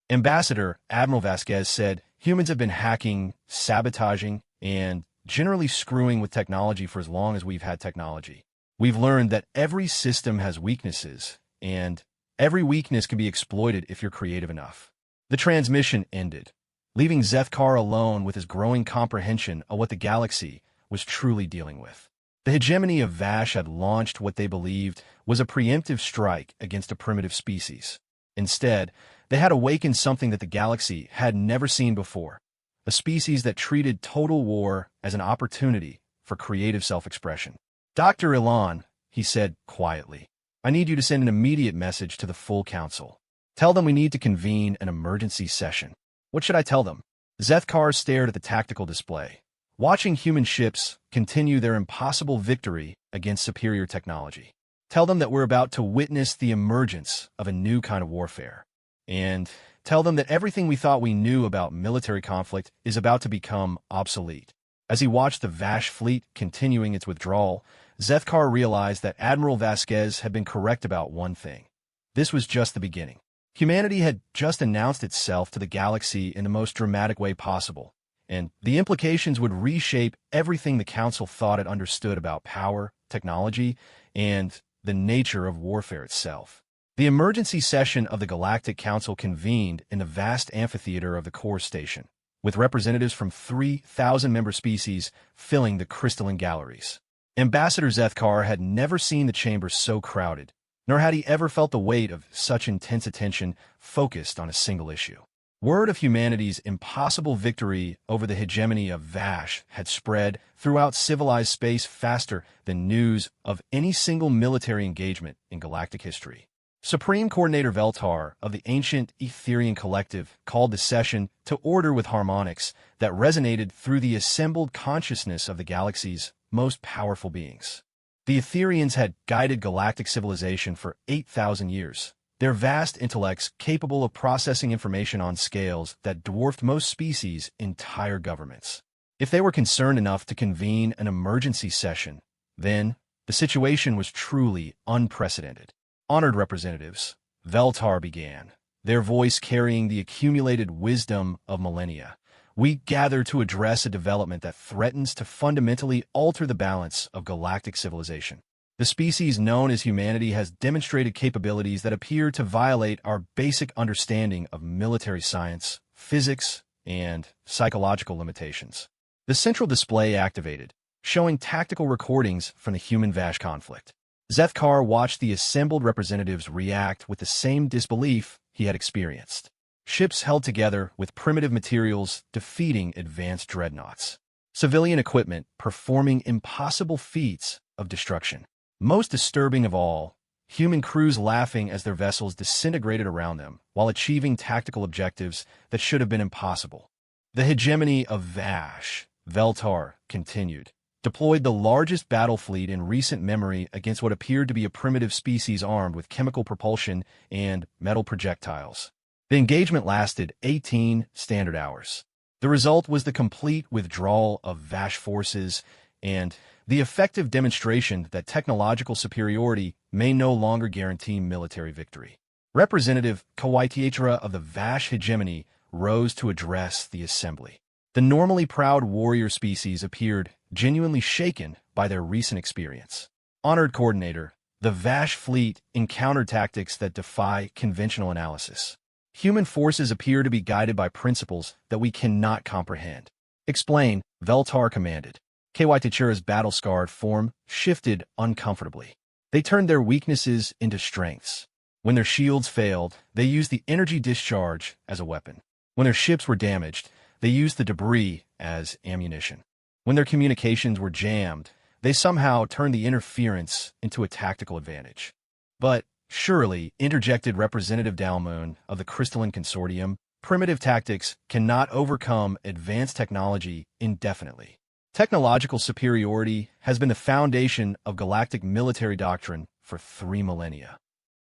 "Ambassador," Admiral Vasquez said, "humans have been hacking, sabotaging, and generally screwing with technology for as long as we've had technology. We've learned that every system has weaknesses, and every weakness can be exploited if you're creative enough." The transmission ended, leaving Zethkar alone with his growing comprehension of what the galaxy was truly dealing with. The hegemony of Vash had launched what they believed was a preemptive strike against a primitive species. Instead, they had awakened something that the galaxy had never seen before, a species that treated total war as an opportunity for creative self-expression. "Dr. Elon," he said quietly, "I need you to send an immediate message to the full council. Tell them we need to convene an emergency session." "What should I tell them?" Zethkar stared at the tactical display, watching human ships continue their impossible victory against superior technology. "Tell them that we're about to witness the emergence of a new kind of warfare. And tell them that everything we thought we knew about military conflict is about to become obsolete." As he watched the Vash fleet continuing its withdrawal, Zethkar realized that Admiral Vasquez had been correct about one thing. This was just the beginning. Humanity had just announced itself to the galaxy in the most dramatic way possible, and the implications would reshape everything the Council thought it understood about power, technology, and the nature of warfare itself. The emergency session of the Galactic Council convened in the vast amphitheater of the core station, with representatives from 3,000 member species filling the crystalline galleries. Ambassador Zethkar had never seen the chamber so crowded, nor had he ever felt the weight of such intense attention focused on a single issue. Word of humanity's impossible victory over the hegemony of Vash had spread throughout civilized space faster than news of any single military engagement in galactic history. Supreme Coordinator Veltar of the ancient Etherian Collective called the session to order with harmonics that resonated through the assembled consciousness of the galaxy's most powerful beings. The Etherians had guided galactic civilization for 8,000 years, their vast intellects capable of processing information on scales that dwarfed most species' entire governments. If they were concerned enough to convene an emergency session, then the situation was truly unprecedented. Honored representatives, Veltar began, their voice carrying the accumulated wisdom of millennia. We gather to address a development that threatens to fundamentally alter the balance of galactic civilization. The species known as humanity has demonstrated capabilities that appear to violate our basic understanding of military science, physics, and psychological limitations. The central display activated, showing tactical recordings from the human-Vash conflict. Zethkar watched the assembled representatives react with the same disbelief he had experienced. Ships held together with primitive materials defeating advanced dreadnoughts. Civilian equipment performing impossible feats of destruction. Most disturbing of all, human crews laughing as their vessels disintegrated around them while achieving tactical objectives that should have been impossible. The hegemony of Vash, Veltar continued, deployed the largest battle fleet in recent memory against what appeared to be a primitive species armed with chemical propulsion and metal projectiles. The engagement lasted 18 standard hours. The result was the complete withdrawal of Vash forces and the effective demonstration that technological superiority may no longer guarantee military victory. Representative Kawaitietra of the Vash hegemony rose to address the assembly. The normally proud warrior species appeared genuinely shaken by their recent experience. Honored Coordinator, the Vash fleet encountered tactics that defy conventional analysis. Human forces appear to be guided by principles that we cannot comprehend. Explain, Veltar commanded. Kawaititura's battle-scarred form shifted uncomfortably. They turned their weaknesses into strengths. When their shields failed, they used the energy discharge as a weapon. When their ships were damaged, they used the debris as ammunition. When their communications were jammed, they somehow turned the interference into a tactical advantage. But surely, interjected Representative Dalmoon of the Crystalline Consortium, primitive tactics cannot overcome advanced technology indefinitely. Technological superiority has been the foundation of galactic military doctrine for 3 millennia.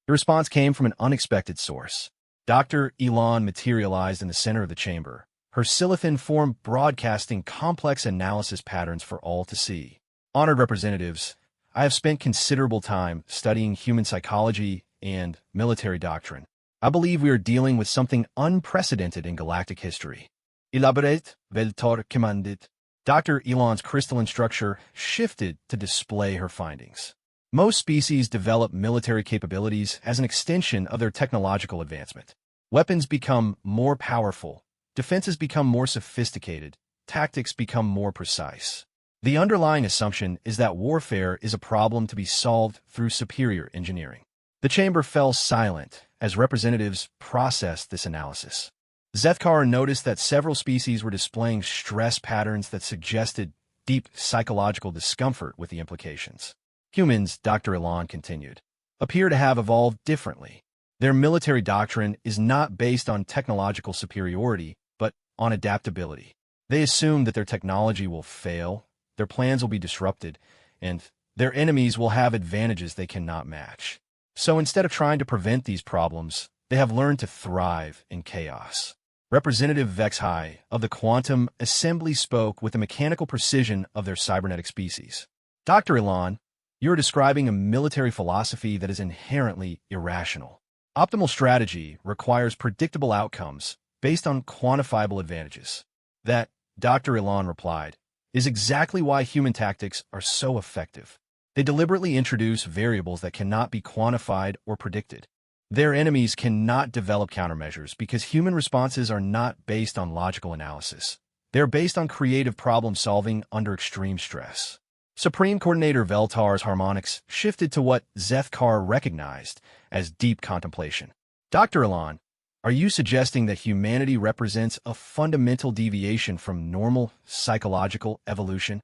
The response came from an unexpected source. Dr. Elon materialized in the center of the chamber, her silithin form broadcasting complex analysis patterns for all to see. Honored representatives, I have spent considerable time studying human psychology and military doctrine. I believe we are dealing with something unprecedented in galactic history. Elaborate, Veltar commanded. Dr. Elon's crystalline structure shifted to display her findings. Most species develop military capabilities as an extension of their technological advancement. Weapons become more powerful, defenses become more sophisticated, tactics become more precise. The underlying assumption is that warfare is a problem to be solved through superior engineering. The chamber fell silent as representatives processed this analysis. Zethkar noticed that several species were displaying stress patterns that suggested deep psychological discomfort with the implications. Humans, Dr. Elon continued, appear to have evolved differently. Their military doctrine is not based on technological superiority, but on adaptability. They assume that their technology will fail, their plans will be disrupted, and their enemies will have advantages they cannot match. So instead of trying to prevent these problems, they have learned to thrive in chaos. Representative Vexhai of the Quantum Assembly spoke with the mechanical precision of their cybernetic species. Dr. Elon, you're describing a military philosophy that is inherently irrational. Optimal strategy requires predictable outcomes based on quantifiable advantages. That, Dr. Ilan replied, is exactly why human tactics are so effective. They deliberately introduce variables that cannot be quantified or predicted. Their enemies cannot develop countermeasures because human responses are not based on logical analysis. They're based on creative problem-solving under extreme stress. Supreme Coordinator Veltar's harmonics shifted to what Zethkar recognized as deep contemplation. Dr. Ilan, are you suggesting that humanity represents a fundamental deviation from normal psychological evolution?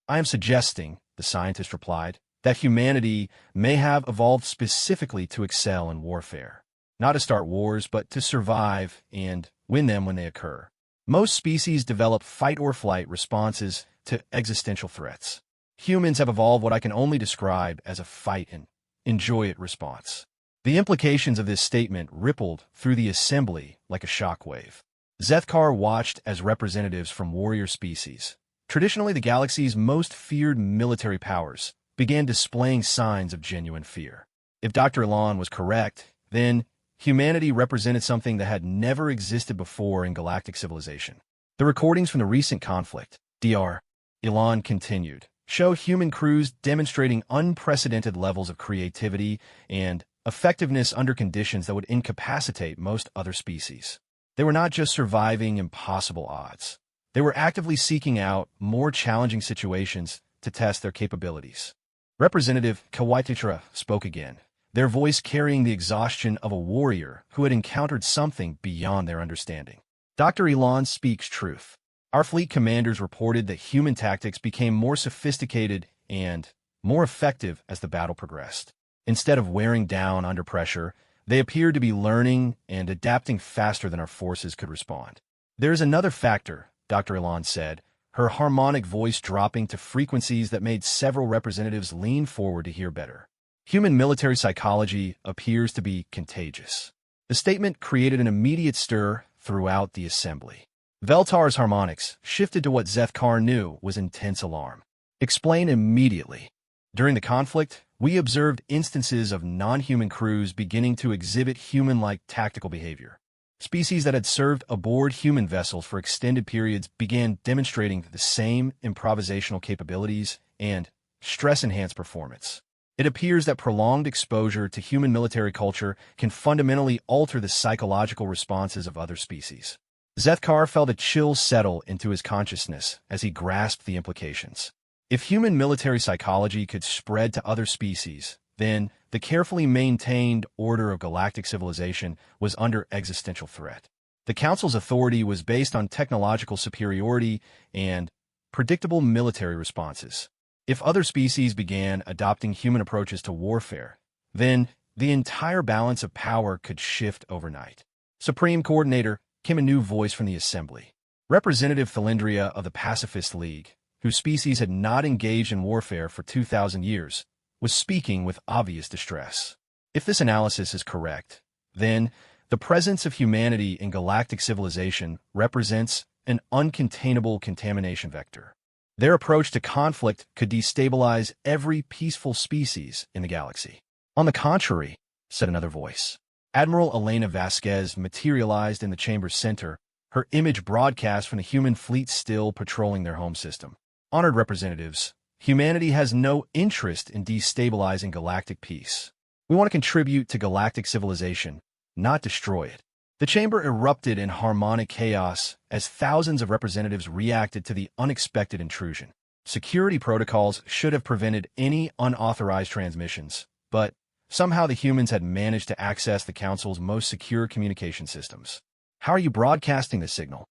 I am suggesting, the scientist replied, that humanity may have evolved specifically to excel in warfare. Not to start wars, but to survive and win them when they occur. Most species develop fight-or-flight responses to existential threats. Humans have evolved what I can only describe as a fight-and-enjoy-it response. The implications of this statement rippled through the assembly like a shockwave. Zethkar watched as representatives from warrior species, traditionally the galaxy's most feared military powers, began displaying signs of genuine fear. If Dr. Ilan was correct, then humanity represented something that had never existed before in galactic civilization. The recordings from the recent conflict, Dr. Ilan continued, show human crews demonstrating unprecedented levels of creativity and effectiveness under conditions that would incapacitate most other species. They were not just surviving impossible odds. They were actively seeking out more challenging situations to test their capabilities. Representative Kawaititra spoke again, their voice carrying the exhaustion of a warrior who had encountered something beyond their understanding. Dr. Ilan speaks truth. Our fleet commanders reported that human tactics became more sophisticated and more effective as the battle progressed. Instead of wearing down under pressure, they appeared to be learning and adapting faster than our forces could respond. There is another factor, Dr. Ilan said, her harmonic voice dropping to frequencies that made several representatives lean forward to hear better. Human military psychology appears to be contagious. The statement created an immediate stir throughout the assembly. Veltar's harmonics shifted to what Zethkar knew was intense alarm. Explain immediately. During the conflict, we observed instances of non-human crews beginning to exhibit human-like tactical behavior. Species that had served aboard human vessels for extended periods began demonstrating the same improvisational capabilities and stress-enhanced performance. It appears that prolonged exposure to human military culture can fundamentally alter the psychological responses of other species. Zethkar felt a chill settle into his consciousness as he grasped the implications. If human military psychology could spread to other species, then the carefully maintained order of galactic civilization was under existential threat. The Council's authority was based on technological superiority and predictable military responses. If other species began adopting human approaches to warfare, then the entire balance of power could shift overnight. Supreme Coordinator came a new voice from the Assembly. Representative Thalindria of the Pacifist League, whose species had not engaged in warfare for 2,000 years, was speaking with obvious distress. If this analysis is correct, then the presence of humanity in galactic civilization represents an uncontainable contamination vector. Their approach to conflict could destabilize every peaceful species in the galaxy. On the contrary, said another voice. Admiral Elena Vasquez materialized in the chamber's center, her image broadcast from the human fleet still patrolling their home system. Honored representatives, humanity has no interest in destabilizing galactic peace. We want to contribute to galactic civilization, not destroy it. The chamber erupted in harmonic chaos as thousands of representatives reacted to the unexpected intrusion. Security protocols should have prevented any unauthorized transmissions, but somehow the humans had managed to access the Council's most secure communication systems. How are you broadcasting the signal?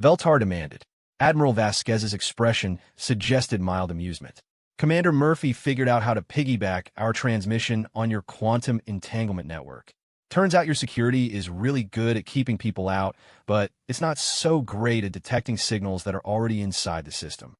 Veltar demanded. Admiral Vasquez's expression suggested mild amusement. Commander Murphy figured out how to piggyback our transmission on your quantum entanglement network. Turns out your security is really good at keeping people out, but it's not so great at detecting signals that are already inside the system.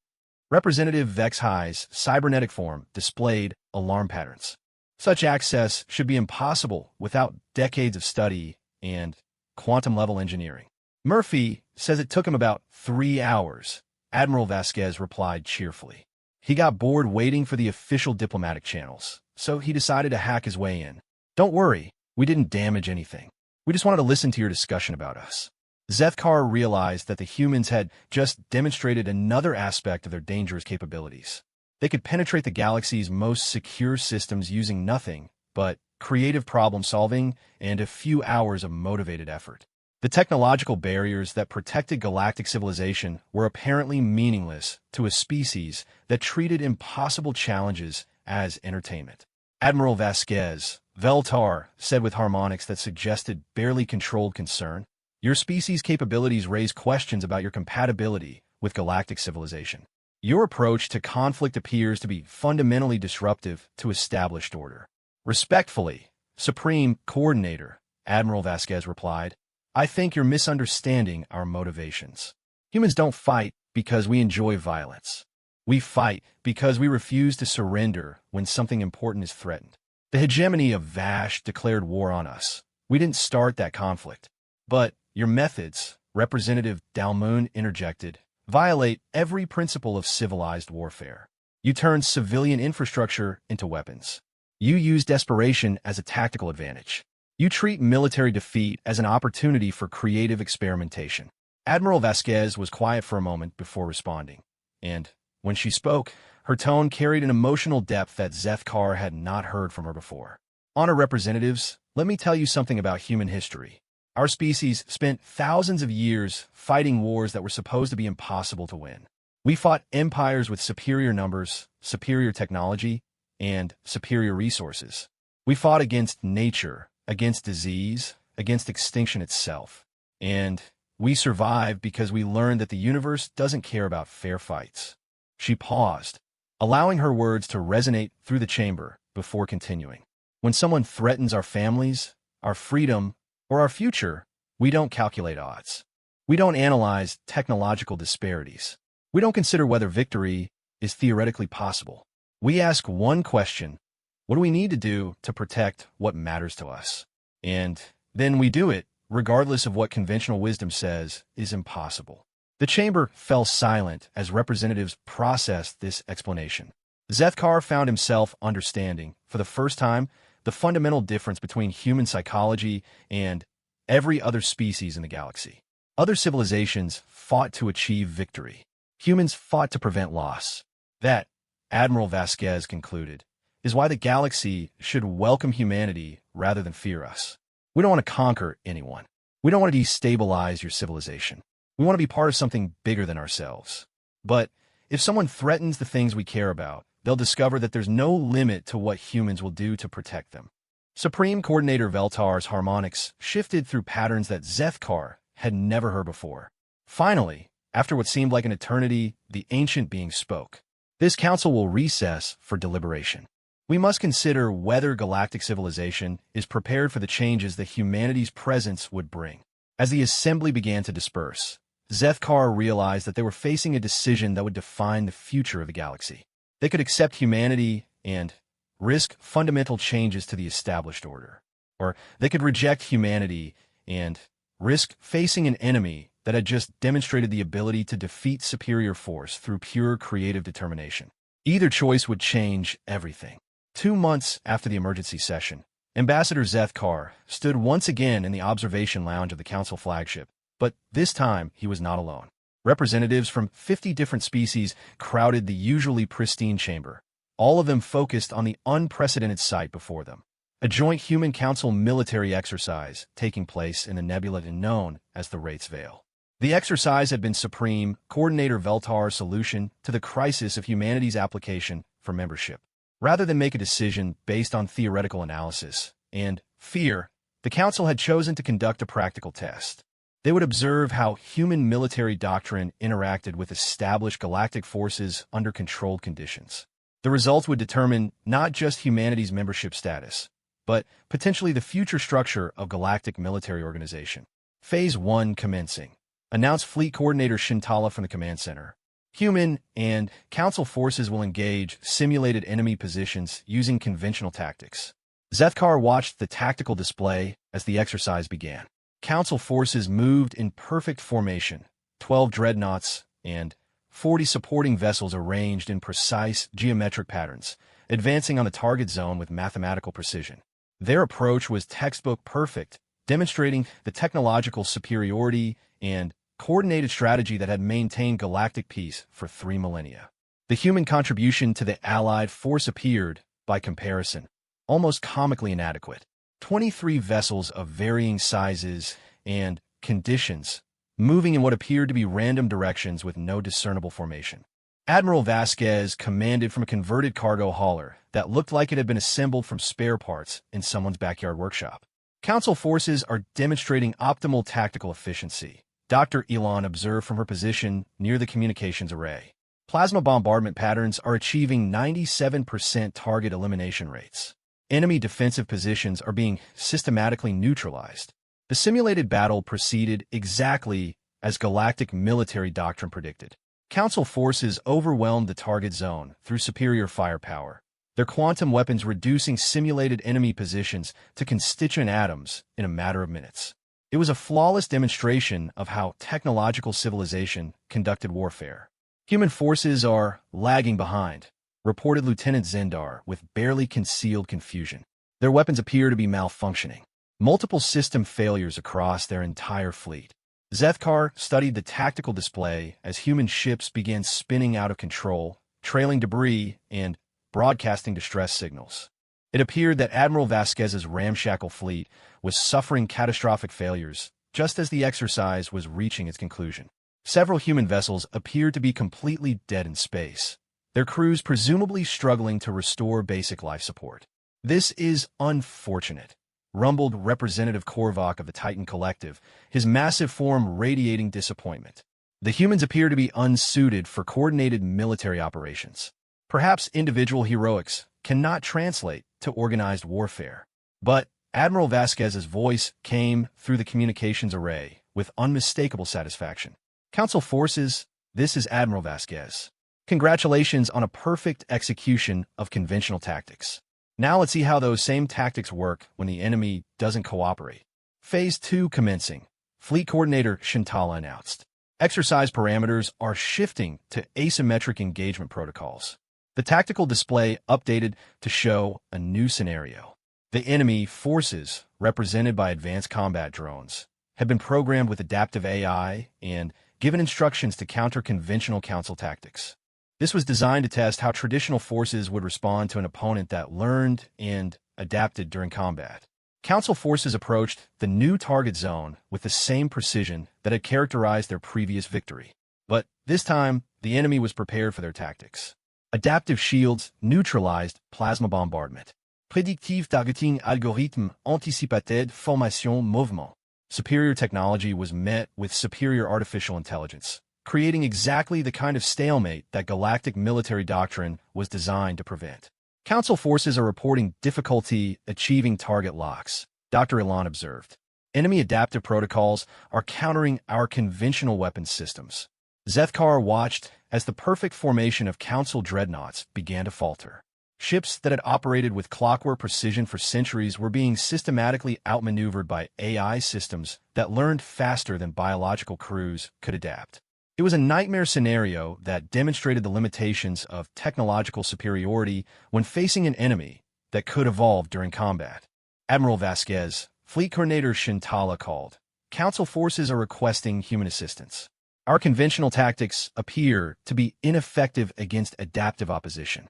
Representative Vex High's cybernetic form displayed alarm patterns. Such access should be impossible without decades of study and quantum-level engineering. Murphy says it took him about 3 hours, Admiral Vasquez replied cheerfully. He got bored waiting for the official diplomatic channels, so he decided to hack his way in. Don't worry, We didn't damage anything. We just wanted to listen to your discussion about us. Zethkar realized that the humans had just demonstrated another aspect of their dangerous capabilities. They could penetrate the galaxy's most secure systems using nothing but creative problem-solving and a few hours of motivated effort. The technological barriers that protected galactic civilization were apparently meaningless to a species that treated impossible challenges as entertainment. Admiral Vasquez, Veltar, said with harmonics that suggested barely controlled concern, "Your species' capabilities raise questions about your compatibility with galactic civilization. Your approach to conflict appears to be fundamentally disruptive to established order." "Respectfully, Supreme Coordinator," Admiral Vasquez replied, "I think you're misunderstanding our motivations. Humans don't fight because we enjoy violence. We fight because we refuse to surrender when something important is threatened. The hegemony of Vash declared war on us. We didn't start that conflict. But your methods," Representative Dalmoon interjected, "violate every principle of civilized warfare. You turn civilian infrastructure into weapons. You use desperation as a tactical advantage. You treat military defeat as an opportunity for creative experimentation." Admiral Vasquez was quiet for a moment before responding, and when she spoke, her tone carried an emotional depth that Zethkar had not heard from her before. "Honor representatives, let me tell you something about human history. Our species spent thousands of years fighting wars that were supposed to be impossible to win. We fought empires with superior numbers, superior technology, and superior resources. We fought against nature, against disease, against extinction itself. And we survived because we learned that the universe doesn't care about fair fights." She paused, allowing her words to resonate through the chamber before continuing. "When someone threatens our families, our freedom, or our future, we don't calculate odds. We don't analyze technological disparities. We don't consider whether victory is theoretically possible. We ask one question: what do we need to do to protect what matters to us? And then we do it, regardless of what conventional wisdom says is impossible." The chamber fell silent as representatives processed this explanation. Zethkar found himself understanding, for the first time, the fundamental difference between human psychology and every other species in the galaxy. Other civilizations fought to achieve victory. Humans fought to prevent loss. That, Admiral Vasquez concluded, is why the galaxy should welcome humanity rather than fear us. We don't want to conquer anyone. We don't want to destabilize your civilization. We want to be part of something bigger than ourselves. But if someone threatens the things we care about, they'll discover that there's no limit to what humans will do to protect them. Supreme Coordinator Veltar's harmonics shifted through patterns that Zethkar had never heard before. Finally, after what seemed like an eternity, the ancient being spoke. "This council will recess for deliberation. We must consider whether galactic civilization is prepared for the changes that humanity's presence would bring." As the assembly began to disperse, Zethkar realized that they were facing a decision that would define the future of the galaxy. They could accept humanity and risk fundamental changes to the established order. Or they could reject humanity and risk facing an enemy that had just demonstrated the ability to defeat superior force through pure creative determination. Either choice would change everything. 2 months after the emergency session, Ambassador Zethkar stood once again in the observation lounge of the Council flagship, but this time he was not alone. Representatives from 50 different species crowded the usually pristine chamber, all of them focused on the unprecedented sight before them. A joint Human Council military exercise taking place in the nebula known as the Wraith's Veil. The exercise had been Supreme Coordinator Veltar's solution to the crisis of humanity's application for membership. Rather than make a decision based on theoretical analysis and fear, the Council had chosen to conduct a practical test. They would observe how human military doctrine interacted with established galactic forces under controlled conditions. The results would determine not just humanity's membership status, but potentially the future structure of galactic military organization. Phase 1 commencing. Announced Fleet Coordinator Shintala from the Command Center. Human and Council forces will engage simulated enemy positions using conventional tactics. Zethkar watched the tactical display as the exercise began. Council forces moved in perfect formation, 12 dreadnoughts and 40 supporting vessels arranged in precise geometric patterns, advancing on the target zone with mathematical precision. Their approach was textbook perfect, demonstrating the technological superiority and coordinated strategy that had maintained galactic peace for 3 millennia. The human contribution to the Allied force appeared, by comparison, almost comically inadequate. 23 vessels of varying sizes and conditions, moving in what appeared to be random directions with no discernible formation. Admiral Vasquez commanded from a converted cargo hauler that looked like it had been assembled from spare parts in someone's backyard workshop. Council forces are demonstrating optimal tactical efficiency, Dr. Elon observed from her position near the communications array. Plasma bombardment patterns are achieving 97% target elimination rates. Enemy defensive positions are being systematically neutralized. The simulated battle proceeded exactly as galactic military doctrine predicted. Council forces overwhelmed the target zone through superior firepower, their quantum weapons reducing simulated enemy positions to constituent atoms in a matter of minutes. It was a flawless demonstration of how technological civilization conducted warfare. Human forces are lagging behind, reported Lieutenant Zendar with barely concealed confusion. Their weapons appear to be malfunctioning. Multiple system failures across their entire fleet. Zethkar studied the tactical display as human ships began spinning out of control, trailing debris and broadcasting distress signals. It appeared that Admiral Vasquez's ramshackle fleet was suffering catastrophic failures just as the exercise was reaching its conclusion. Several human vessels appeared to be completely dead in space, their crews presumably struggling to restore basic life support. This is unfortunate, rumbled Representative Korvac of the Titan Collective, his massive form radiating disappointment. The humans appear to be unsuited for coordinated military operations. Perhaps individual heroics cannot translate to organized warfare. But Admiral Vasquez's voice came through the communications array with unmistakable satisfaction. Council forces, this is Admiral Vasquez. Congratulations on a perfect execution of conventional tactics. Now let's see how those same tactics work when the enemy doesn't cooperate. Phase 2 commencing, Fleet Coordinator Shintala announced. Exercise parameters are shifting to asymmetric engagement protocols. The tactical display updated to show a new scenario. The enemy forces, represented by advanced combat drones, have been programmed with adaptive AI and given instructions to counter conventional council tactics. This was designed to test how traditional forces would respond to an opponent that learned and adapted during combat. Council forces approached the new target zone with the same precision that had characterized their previous victory. But this time, the enemy was prepared for their tactics. Adaptive shields neutralized plasma bombardment. Prédictive targeting algorithme anticipated formation mouvement. Superior technology was met with superior artificial intelligence, creating exactly the kind of stalemate that galactic military doctrine was designed to prevent. Council forces are reporting difficulty achieving target locks, Dr. Ilan observed. Enemy adaptive protocols are countering our conventional weapons systems. Zethkar watched as the perfect formation of Council dreadnoughts began to falter. Ships that had operated with clockwork precision for centuries were being systematically outmaneuvered by AI systems that learned faster than biological crews could adapt. It was a nightmare scenario that demonstrated the limitations of technological superiority when facing an enemy that could evolve during combat. Admiral Vasquez, Fleet Coordinator Shintala called. Council forces are requesting human assistance. Our conventional tactics appear to be ineffective against adaptive opposition.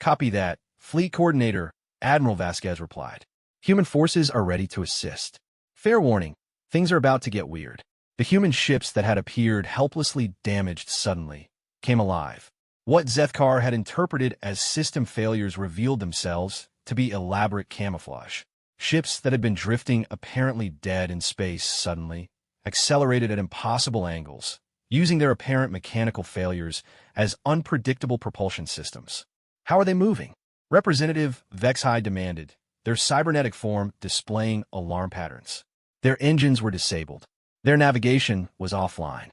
Copy that, Fleet Coordinator, Admiral Vasquez replied. Human forces are ready to assist. Fair warning, things are about to get weird. The human ships that had appeared helplessly damaged suddenly came alive. What Zethkar had interpreted as system failures revealed themselves to be elaborate camouflage. Ships that had been drifting apparently dead in space suddenly accelerated at impossible angles, using their apparent mechanical failures as unpredictable propulsion systems. How are they moving? Representative Vexhide demanded, their cybernetic form displaying alarm patterns. Their engines were disabled. Their navigation was offline.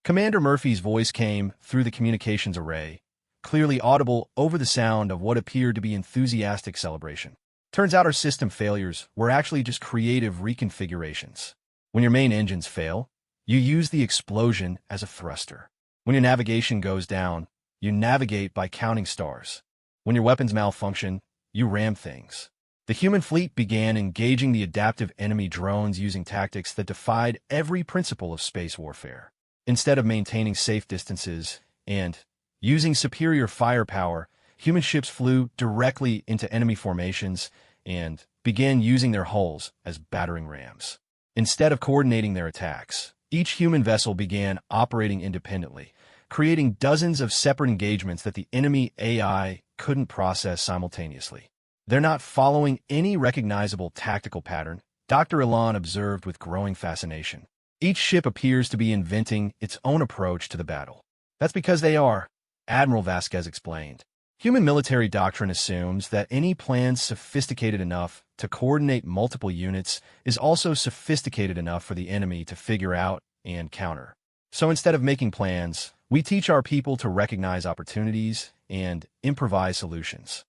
Commander Murphy's voice came through the communications array, clearly audible over the sound of what appeared to be enthusiastic celebration. Turns out our system failures were actually just creative reconfigurations. When your main engines fail, you use the explosion as a thruster. When your navigation goes down, you navigate by counting stars. When your weapons malfunction, you ram things. The human fleet began engaging the adaptive enemy drones using tactics that defied every principle of space warfare. Instead of maintaining safe distances and using superior firepower, human ships flew directly into enemy formations and began using their hulls as battering rams. Instead of coordinating their attacks, each human vessel began operating independently, creating dozens of separate engagements that the enemy AI couldn't process simultaneously. They're not following any recognizable tactical pattern, Dr. Elan observed with growing fascination. Each ship appears to be inventing its own approach to the battle. That's because they are, Admiral Vasquez explained. Human military doctrine assumes that any plan sophisticated enough to coordinate multiple units is also sophisticated enough for the enemy to figure out and counter. So instead of making plans, we teach our people to recognize opportunities and improvise solutions.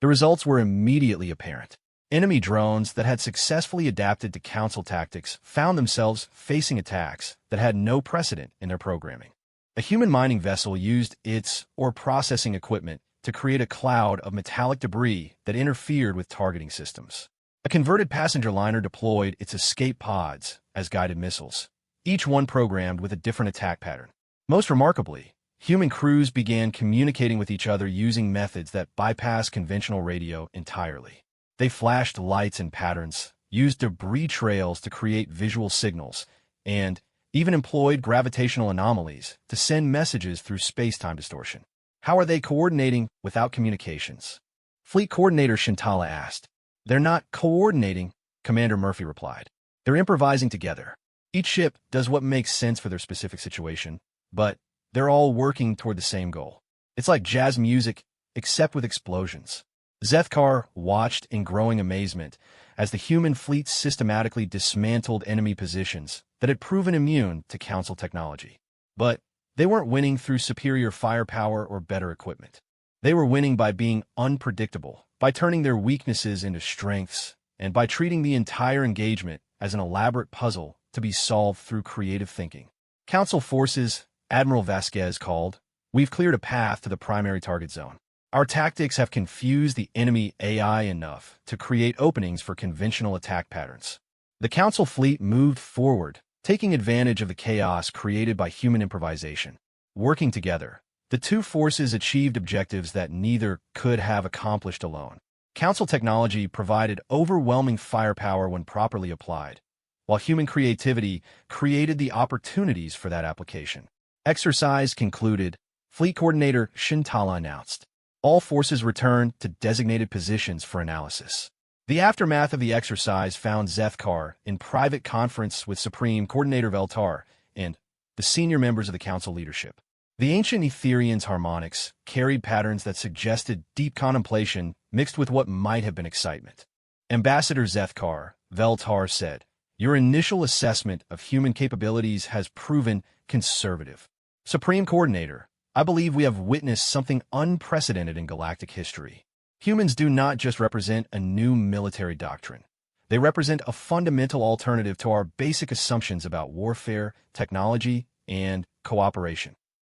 The results were immediately apparent. Enemy drones that had successfully adapted to council tactics found themselves facing attacks that had no precedent in their programming. A human mining vessel used its or processing equipment to create a cloud of metallic debris that interfered with targeting systems. A converted passenger liner deployed its escape pods as guided missiles, each one programmed with a different attack pattern. Most remarkably, human crews began communicating with each other using methods that bypass conventional radio entirely. They flashed lights and patterns, used debris trails to create visual signals, and even employed gravitational anomalies to send messages through space-time distortion. How are they coordinating without communications? Fleet Coordinator Shintala asked. They're not coordinating, Commander Murphy replied. They're improvising together. Each ship does what makes sense for their specific situation, but they're all working toward the same goal. It's like jazz music, except with explosions. Zethkar watched in growing amazement as the human fleet systematically dismantled enemy positions that had proven immune to Council technology. But they weren't winning through superior firepower or better equipment. They were winning by being unpredictable, by turning their weaknesses into strengths, and by treating the entire engagement as an elaborate puzzle to be solved through creative thinking. Council forces, Admiral Vasquez called, we've cleared a path to the primary target zone. Our tactics have confused the enemy AI enough to create openings for conventional attack patterns. The Council fleet moved forward, taking advantage of the chaos created by human improvisation. Working together, the two forces achieved objectives that neither could have accomplished alone. Council technology provided overwhelming firepower when properly applied, while human creativity created the opportunities for that application. Exercise concluded, Fleet Coordinator Shintala announced. All forces returned to designated positions for analysis. The aftermath of the exercise found Zethkar in private conference with Supreme Coordinator Veltar and the senior members of the Council leadership. The ancient Etherian's harmonics carried patterns that suggested deep contemplation mixed with what might have been excitement. Ambassador Zethkar, Veltar said, your initial assessment of human capabilities has proven conservative. Supreme Coordinator, I believe we have witnessed something unprecedented in galactic history. Humans do not just represent a new military doctrine. They represent a fundamental alternative to our basic assumptions about warfare, technology, and cooperation.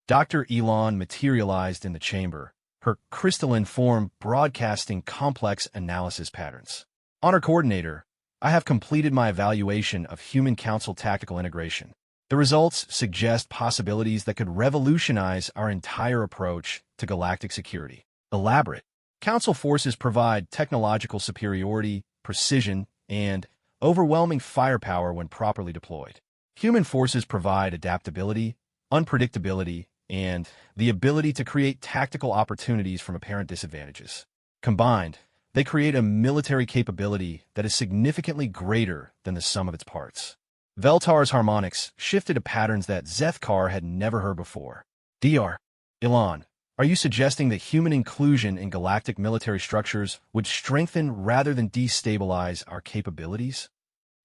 Dr. Elon materialized in the chamber, her crystalline form broadcasting complex analysis patterns. Honor Coordinator, I have completed my evaluation of Human Council tactical integration. The results suggest possibilities that could revolutionize our entire approach to galactic security. Elaborate. Council forces provide technological superiority, precision, and overwhelming firepower when properly deployed. Human forces provide adaptability, unpredictability, and the ability to create tactical opportunities from apparent disadvantages. Combined, they create a military capability that is significantly greater than the sum of its parts. Veltar's harmonics shifted to patterns that Zethkar had never heard before. Dr. Elon, are you suggesting that human inclusion in galactic military structures would strengthen rather than destabilize our capabilities?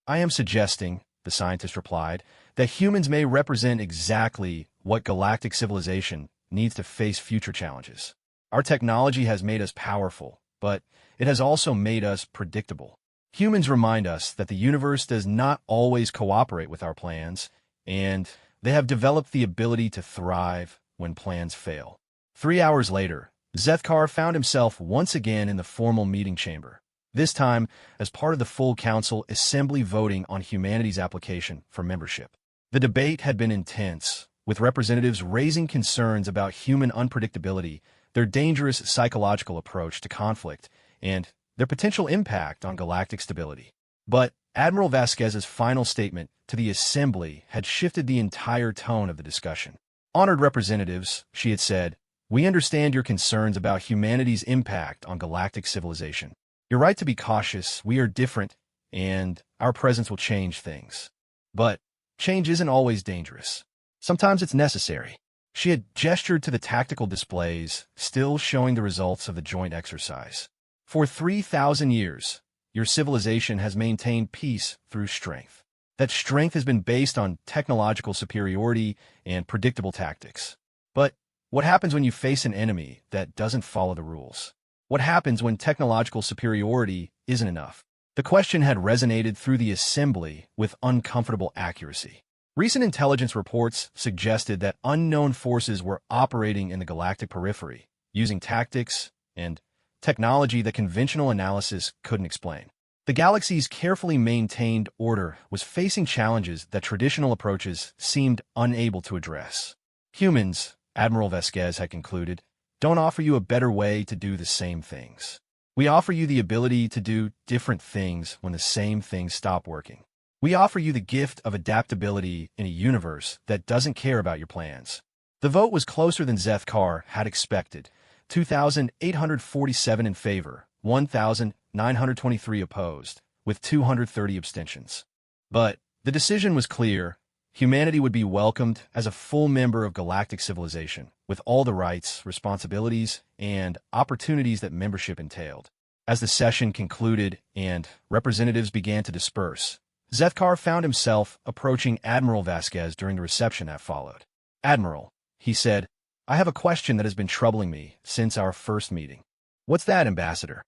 I am suggesting, the scientist replied, that humans may represent exactly what galactic civilization needs to face future challenges. Our technology has made us powerful, but it has also made us predictable. Humans remind us that the universe does not always cooperate with our plans, and they have developed the ability to thrive when plans fail. 3 hours later, Zethkar found himself once again in the formal meeting chamber. this time as part of the full Council Assembly voting on humanity's application for membership. The debate had been intense, with representatives raising concerns about human unpredictability, their dangerous psychological approach to conflict, and their potential impact on galactic stability. But Admiral Vasquez's final statement to the Assembly had shifted the entire tone of the discussion. Honored representatives, she had said, we understand your concerns about humanity's impact on galactic civilization. You're right to be cautious, we are different, and our presence will change things. But change isn't always dangerous. Sometimes it's necessary. She had gestured to the tactical displays, still showing the results of the joint exercise. For 3,000 years, your civilization has maintained peace through strength. That strength has been based on technological superiority and predictable tactics. But what happens when you face an enemy that doesn't follow the rules? What happens when technological superiority isn't enough? The question had resonated through the Assembly with uncomfortable accuracy. Recent intelligence reports suggested that unknown forces were operating in the galactic periphery, using tactics and technology that conventional analysis couldn't explain. The galaxy's carefully maintained order was facing challenges that traditional approaches seemed unable to address. Humans, Admiral Vasquez had concluded, don't offer you a better way to do the same things. We offer you the ability to do different things when the same things stop working. We offer you the gift of adaptability in a universe that doesn't care about your plans. The vote was closer than Zethkar had expected. 2,847 in favor, 1,923 opposed, with 230 abstentions. But the decision was clear. Humanity would be welcomed as a full member of galactic civilization, with all the rights, responsibilities, and opportunities that membership entailed. As the session concluded and representatives began to disperse, Zethkar found himself approaching Admiral Vasquez during the reception that followed. Admiral, he said, I have a question that has been troubling me since our first meeting. What's that, Ambassador?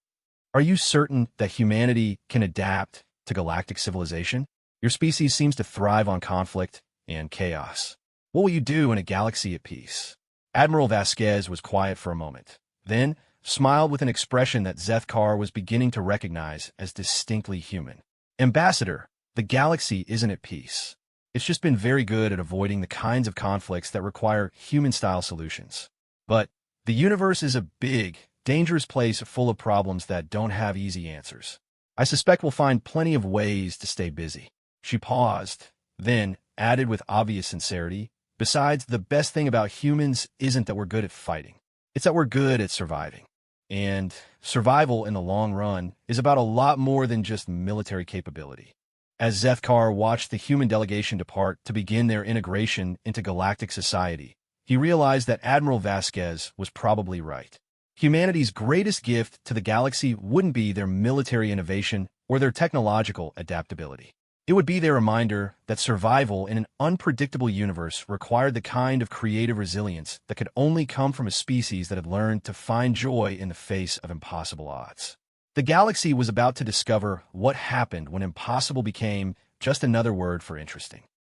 Are you certain that humanity can adapt to galactic civilization? Your species seems to thrive on conflict and chaos. What will you do in a galaxy at peace? Admiral Vasquez was quiet for a moment, then smiled with an expression that Zethkar was beginning to recognize as distinctly human. Ambassador, the galaxy isn't at peace. It's just been very good at avoiding the kinds of conflicts that require human-style solutions. But the universe is a big, dangerous place full of problems that don't have easy answers. I suspect we'll find plenty of ways to stay busy. She paused, then added with obvious sincerity, besides, the best thing about humans isn't that we're good at fighting. It's that we're good at surviving. And survival in the long run is about a lot more than just military capability. As Zethkar watched the human delegation depart to begin their integration into galactic society, he realized that Admiral Vasquez was probably right. Humanity's greatest gift to the galaxy wouldn't be their military innovation or their technological adaptability. It would be their reminder that survival in an unpredictable universe required the kind of creative resilience that could only come from a species that had learned to find joy in the face of impossible odds. The galaxy was about to discover what happened when impossible became just another word for interesting.